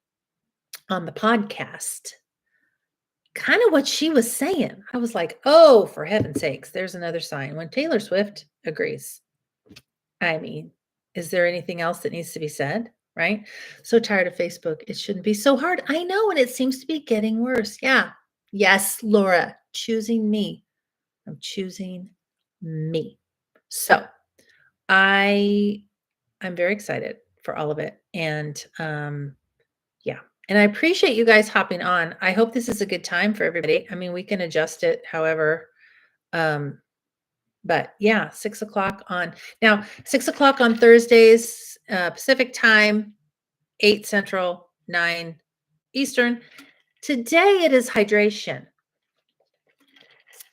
on the podcast, kind of what she was saying, I was like, oh, for heaven's sakes, there's another sign. When Taylor Swift agrees, I mean, is there anything else that needs to be said? Right? So tired of Facebook. It shouldn't be so hard. I know. And it seems to be getting worse. Yeah. Yes, Laura, choosing me. I'm choosing me. So I'm very excited for all of it. And yeah. And I appreciate you guys hopping on. I hope this is a good time for everybody. I mean, we can adjust it however. But yeah, 6 o'clock now, 6 o'clock on Thursdays, Pacific time, 8 Central, 9 Eastern. Today it is hydration.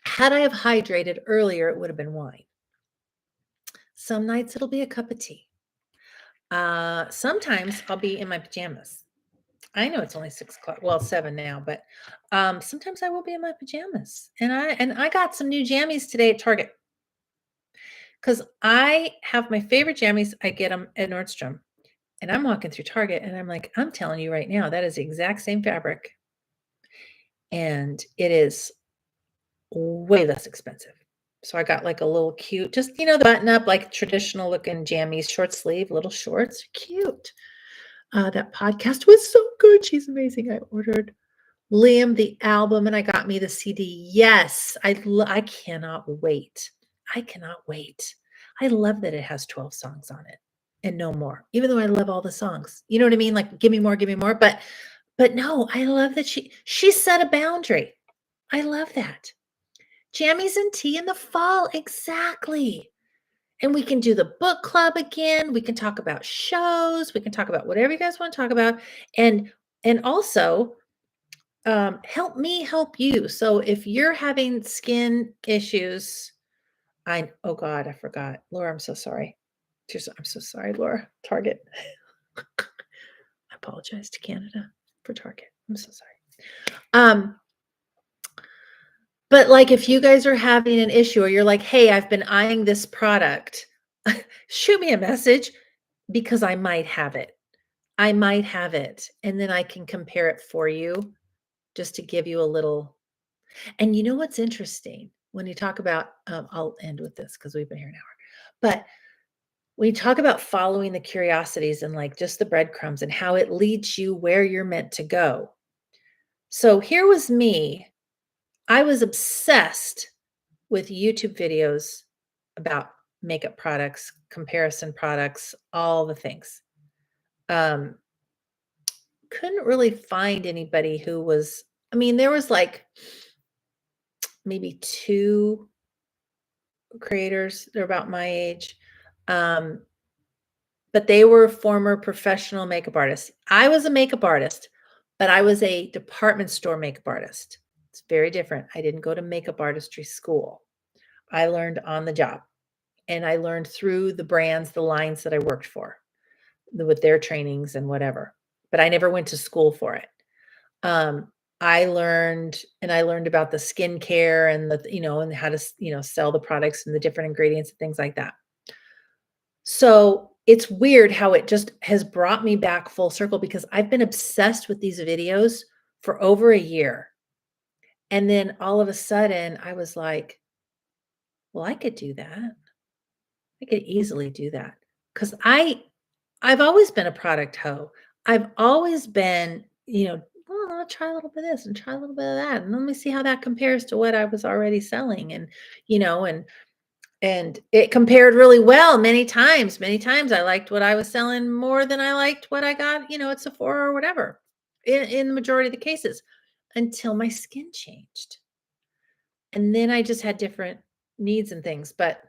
Had I have hydrated earlier, it would have been wine. Some nights it'll be a cup of tea. Sometimes I'll be in my pajamas. I know it's only 6 o'clock. Well, 7 now, but sometimes I will be in my pajamas. And I got some new jammies today at Target. Because I have my favorite jammies. I get them at Nordstrom. And I'm walking through Target and I'm like, I'm telling you right now, that is the exact same fabric. And it is way less expensive. So I got like a little cute, just, the button up, like traditional looking jammies, short sleeve, little shorts. Cute. That podcast was so good. She's amazing. I ordered Liam the album and I got me the CD. Yes, I cannot wait. I cannot wait. I love that it has 12 songs on it and no more, even though I love all the songs. You know what I mean? Like, give me more, give me more. But no, I love that she set a boundary. I love that. Jammies and tea in the fall. Exactly. And we can do the book club again. We can talk about shows. We can talk about whatever you guys want to talk about. And also, help me help you. So if you're having skin issues, oh God, I forgot. Laura, I'm so sorry. I'm so sorry, Laura. Target. I apologize to Canada for Target. I'm so sorry. But like if you guys are having an issue or you're like, hey, I've been eyeing this product, shoot me a message because I might have it. I might have it. And then I can compare it for you just to give you a little. And you know what's interesting when you talk about, I'll end with this because we've been here an hour, but when you talk about following the curiosities and like just the breadcrumbs and how it leads you where you're meant to go. So here was me. I was obsessed with YouTube videos about makeup products, comparison products, all the things. Couldn't really find anybody who was, there was like maybe 2 creators. They're about my age. But they were former professional makeup artists. I was a makeup artist, but I was a department store makeup artist. It's very different. I didn't go to makeup artistry school. I learned on the job and I learned through the brands, the lines that I worked for with their trainings and whatever, but I never went to school for it. I learned about the skincare and and how to, sell the products and the different ingredients and things like that. So it's weird how it just has brought me back full circle because I've been obsessed with these videos for over a year. And then all of a sudden I was like, well, I could do that. I could easily do that because I've always been a product hoe. I've always been, well, I'll try a little bit of this and try a little bit of that. And let me see how that compares to what I was already selling. And, and it compared really well many times. Many times I liked what I was selling more than I liked what I got, at Sephora or whatever in the majority of the cases until my skin changed. And then I just had different, needs and things, but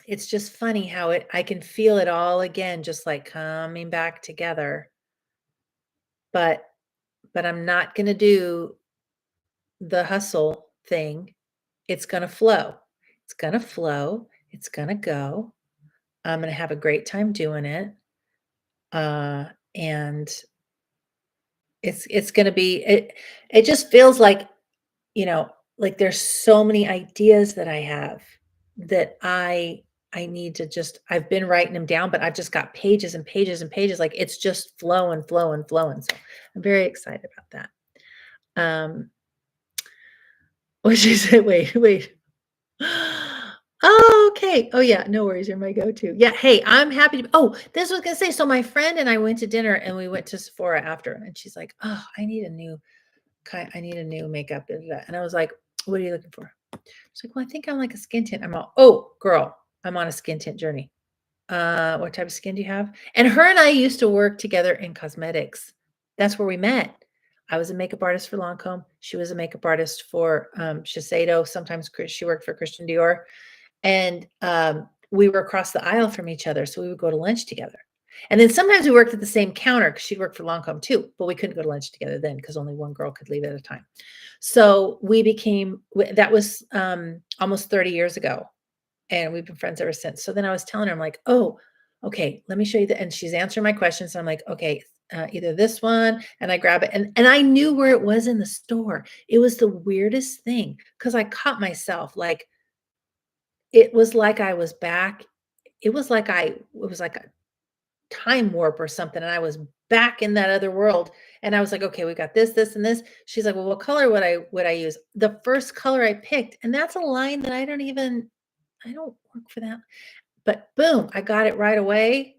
it's just funny how I can feel it all again, just like coming back together. But I'm not gonna do the hustle thing. It's gonna flow. It's gonna flow. It's gonna go. I'm gonna have a great time doing it. And it's gonna be it just feels like, you know, like there's so many ideas that I have that I need to just I've been writing them down, but I've just got pages and pages and pages. Like it's just flowing, flowing, flowing. So I'm very excited about that. Um, what she said, wait, wait. Oh, okay. Oh yeah, no worries. You're my go-to. Yeah. Hey, I'm happy to. Oh, this was gonna say. So my friend and I went to dinner, and we went to Sephora after, and she's like, "Oh, I need a new I need a new makeup." And I was like, "What are you looking for?" She's like, "Well, I think I'm like a skin tint." I'm all, "Oh, girl, I'm on a skin tint journey." What type of skin do you have? And her and I used to work together in cosmetics. That's where we met. I was a makeup artist for Lancome. She was a makeup artist for Shiseido. Sometimes she worked for Christian Dior. And we were across the aisle from each other. So we would go to lunch together. And then sometimes we worked at the same counter because she'd worked for Lancome too, but we couldn't go to lunch together then because only one girl could leave at a time. So we became, that was almost 30 years ago. And we've been friends ever since. So then I was telling her, I'm like, oh, okay, let me show you. And she's answering my questions. And I'm like, okay, either this one, and I grab it. And I knew where it was in the store. It was the weirdest thing because I caught myself like, it was like I was back. It was like a time warp or something. And I was back in that other world. And I was like, okay, we got this, this, and this. She's like, well, what color would I use? The first color I picked, and that's a line that I don't work for that. But boom, I got it right away.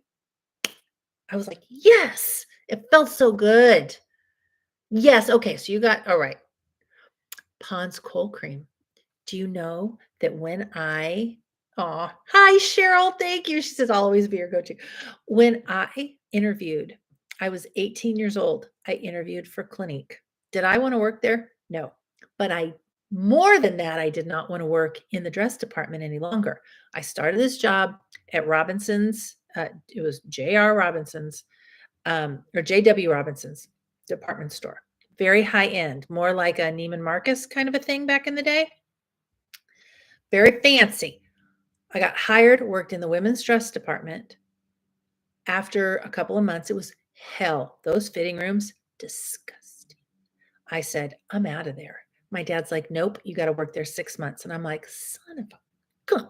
I was like, yes, it felt so good. Yes. Okay. So you got, all right. Pond's cold cream. Do you know that oh, hi, Cheryl. Thank you. She says, I'll always be your go to. When I interviewed, I was 18 years old. I interviewed for Clinique. Did I want to work there? No. But more than that, I did not want to work in the dress department any longer. I started this job at Robinson's. It was J.R. Robinson's or J.W. Robinson's department store. Very high end, more like a Neiman Marcus kind of a thing back in the day. Very fancy. I got hired, worked in the women's dress department. After a couple of months, it was hell. Those fitting rooms, disgusting. I said, I'm out of there. My dad's like, nope, you got to work there 6 months. And I'm like, son of a gun.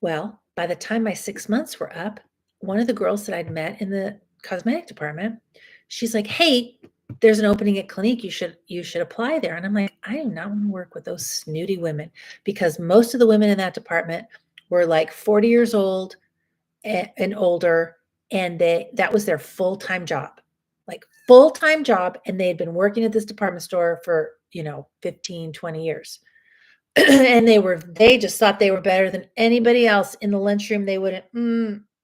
Well, by the time my 6 months were up, one of the girls that I'd met in the cosmetic department, she's like, hey, there's an opening at Clinique. You should apply there. And I'm like, I do not want to work with those snooty women because most of the women in that department were like 40 years old and older, and that was their full-time job. Like full-time job, and they had been working at this department store for, 15, 20 years. And they just thought they were better than anybody else in the lunchroom. They wouldn't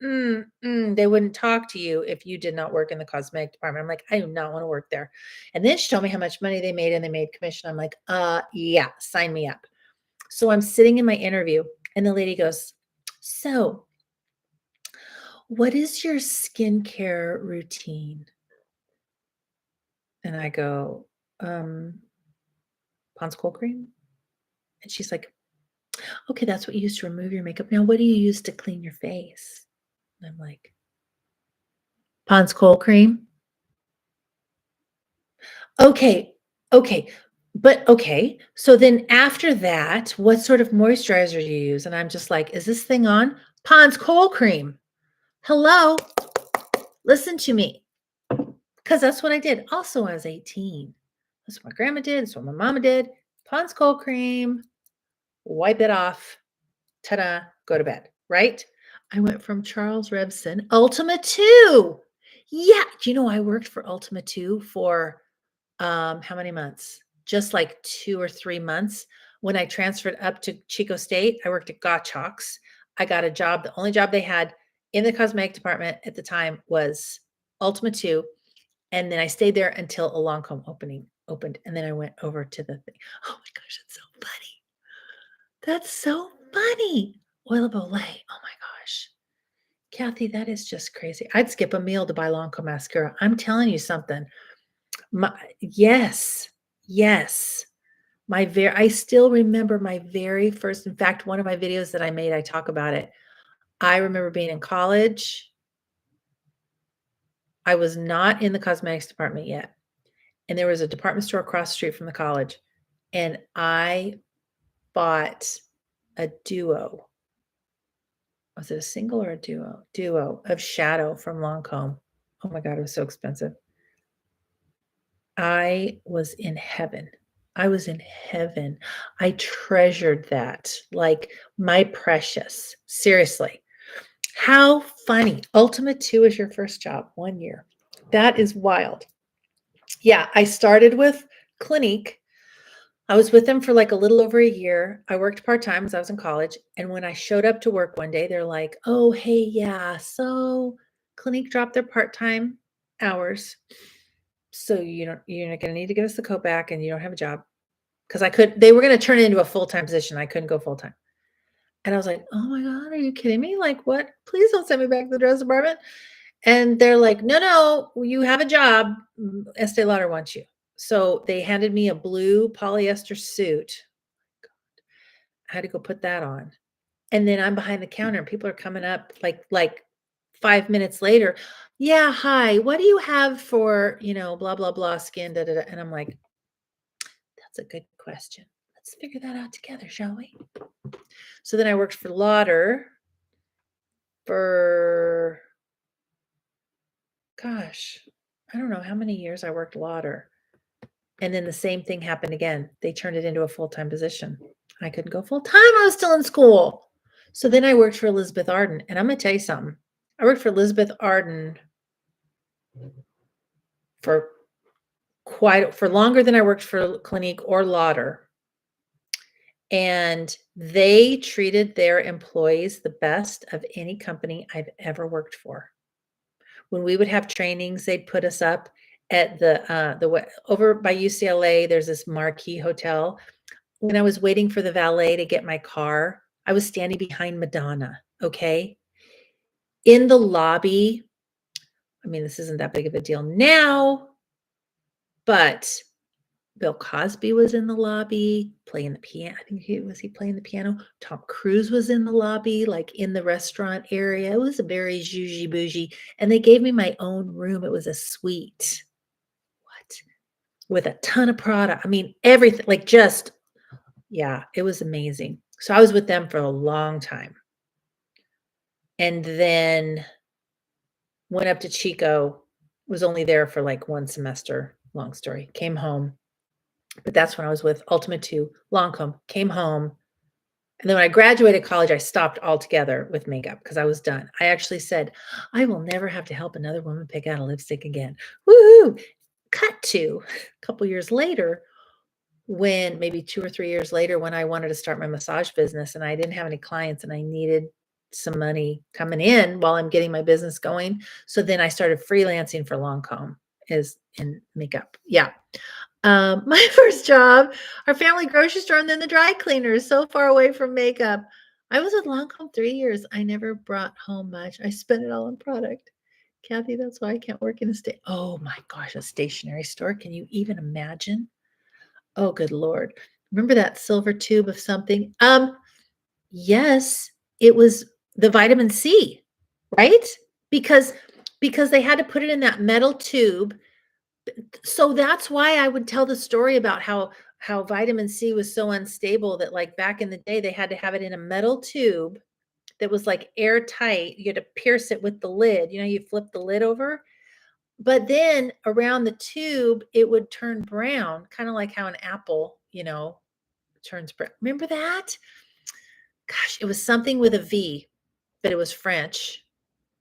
they wouldn't talk to you if you did not work in the cosmetic department. I'm like, I do not want to work there. And then she told me how much money they made, and they made commission. I'm like, yeah, sign me up. So I'm sitting in my interview, and the lady goes, so what is your skincare routine? And I go, Pond's cold cream. And she's like, okay, that's what you use to remove your makeup. Now, what do you use to clean your face? And I'm like, Pond's cold cream. Okay. Okay. But okay. So then after that, what sort of moisturizer do you use? And I'm just like, is this thing on? Pond's cold cream. Hello. Listen to me. Because that's what I did. Also, I was 18. That's what my grandma did. That's what my mama did. Pond's cold cream. Wipe it off. Ta-da. Go to bed. Right? I went from Charles Revson, Ultima 2. Yeah. Do you know I worked for Ultima 2 for how many months? Just like 2 or 3 months. When I transferred up to Chico State, I worked at Gottschalk's. I got a job. The only job they had in the cosmetic department at the time was Ultima 2. And then I stayed there until a Lancome opened. And then I went over to the thing. Oh my gosh, that's so funny. That's so funny. Oil of Olay. Oh my gosh. Kathy, that is just crazy. I'd skip a meal to buy Lancome mascara. I'm telling you something. Yes. Yes. I still remember my very first, in fact, one of my videos that I made, I talk about it. I remember being in college. I was not in the cosmetics department yet. And there was a department store across the street from the college. And I bought a duo. Was it a single or a duo? Duo of Shadow from Lancome. Oh my God, it was so expensive. I was in heaven. I was in heaven. I treasured that like my precious. Seriously. How funny. Ultima 2 is your first job, 1 year. That is wild. Yeah, I started with Clinique. I was with them for like a little over a year. I worked part-time as I was in college. And when I showed up to work one day, they're like, oh, hey, yeah, so Clinique dropped their part-time hours. So you're not going to need to give us the coat back and you don't have a job. Because they were going to turn it into a full-time position. I couldn't go full-time. And I was like, oh my God, are you kidding me? Like what? Please don't send me back to the dress department. And they're like, no, you have a job. Estee Lauder wants you. So they handed me a blue polyester suit. I had to go put that on. And then I'm behind the counter and people are coming up like 5 minutes later. Yeah, hi, what do you have for, blah, blah, blah skin, da, da, da. And I'm like, that's a good question. Let's figure that out together, shall we? So then I worked for Lauder for, gosh, I don't know how many years I worked Lauder. And then the same thing happened again. They turned it into a full-time position. I couldn't go full-time. I was still in school. So then I worked for Elizabeth Arden. And I'm going to tell you something. I worked for Elizabeth Arden for longer than I worked for Clinique or Lauder. And they treated their employees the best of any company I've ever worked for. When we would have trainings, they'd put us up at the over by UCLA. There's this marquee hotel. When I was waiting for the valet to get my car, I was standing behind Madonna. Okay, in the lobby. I mean, this isn't that big of a deal now, but Bill Cosby was in the lobby playing the piano. I think he playing the piano. Tom Cruise was in the lobby, like in the restaurant area. It was a very zhuzhy bougie. And they gave me my own room. It was a suite. What? With a ton of product. I mean, everything, like just, yeah, it was amazing. So I was with them for a long time. And then went up to Chico, was only there for like 1 semester. Long story. Came home. But that's when I was with Ultima 2, Lancome, came home. And then when I graduated college, I stopped altogether with makeup because I was done. I actually said, I will never have to help another woman pick out a lipstick again. Woohoo! Cut to a couple years later, when maybe 2 or 3 years later, when I wanted to start my massage business and I didn't have any clients and I needed some money coming in while I'm getting my business going. So then I started freelancing for Lancome is in makeup. Yeah. My first job, our family grocery store, and then the dry cleaners, so far away from makeup. I was at Lancome 3 years. I never brought home much. I spent it all on product. Kathy, that's why I can't work in oh my gosh, a stationery store. Can you even imagine? Oh, good Lord. Remember that silver tube of something? Yes, it was the vitamin C, right? Because they had to put it in that metal tube. So that's why I would tell the story about how vitamin C was so unstable that like back in the day they had to have it in a metal tube that was like airtight. You had to pierce it with the lid. You flip the lid over. But then around the tube it would turn brown, kind of like how an apple, turns brown. Remember that? Gosh, it was something with a V, but it was French,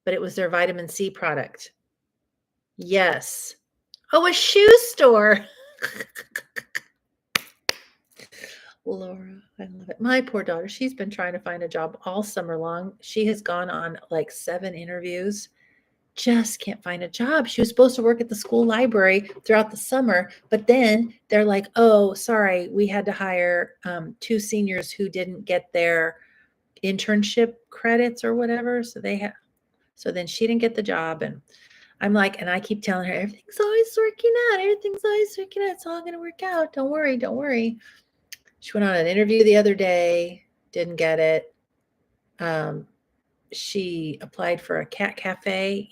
but it was their vitamin C product. Yes. Oh, a shoe store. Laura, I love it. My poor daughter, she's been trying to find a job all summer long. She has gone on like 7 interviews, just can't find a job. She was supposed to work at the school library throughout the summer, but then they're like, oh, sorry, we had to hire 2 seniors who didn't get their internship credits or whatever. So then she didn't get the job. And I'm like, and I keep telling her, everything's always working out. Everything's always working out. It's all going to work out. Don't worry. Don't worry. She went on an interview the other day, didn't get it. She applied for a cat cafe,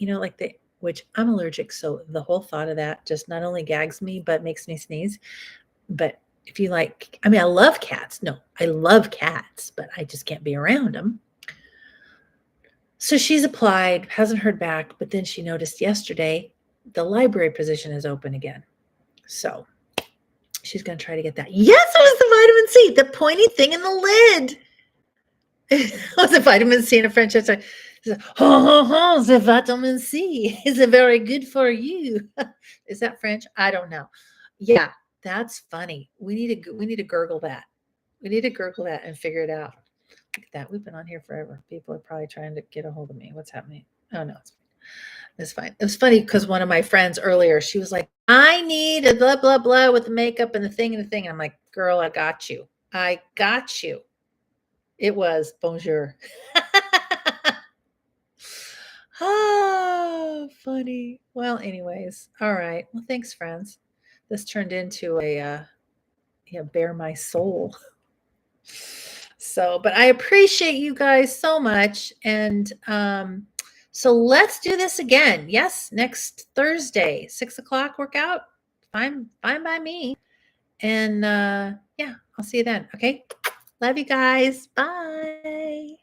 which I'm allergic. So the whole thought of that just not only gags me, but makes me sneeze. But if you I love cats. No, I love cats, but I just can't be around them. So she's applied, hasn't heard back, but then she noticed yesterday the library position is open again. So she's going to try to get that. Yes, it was the vitamin C, the pointy thing in the lid. It was a vitamin C in a French restaurant. The vitamin C is very good for you. Is that French? I don't know. Yeah, that's funny. We need to gurgle that. We need to gurgle that and figure it out. Look at that. We've been on here forever. People are probably trying to get a hold of me. What's happening? Oh no, it's fine. It was funny because one of my friends earlier, she was like, I need a blah, blah, blah with the makeup and the thing and the thing. And I'm like, girl, I got you. I got you. It was bonjour. Oh, funny. Well, anyways. All right. Well, thanks, friends. This turned into a bare my soul. So, but I appreciate you guys so much. And so let's do this again. Yes, next Thursday, 6:00 workout. Fine by me. And yeah, I'll see you then. Okay. Love you guys. Bye.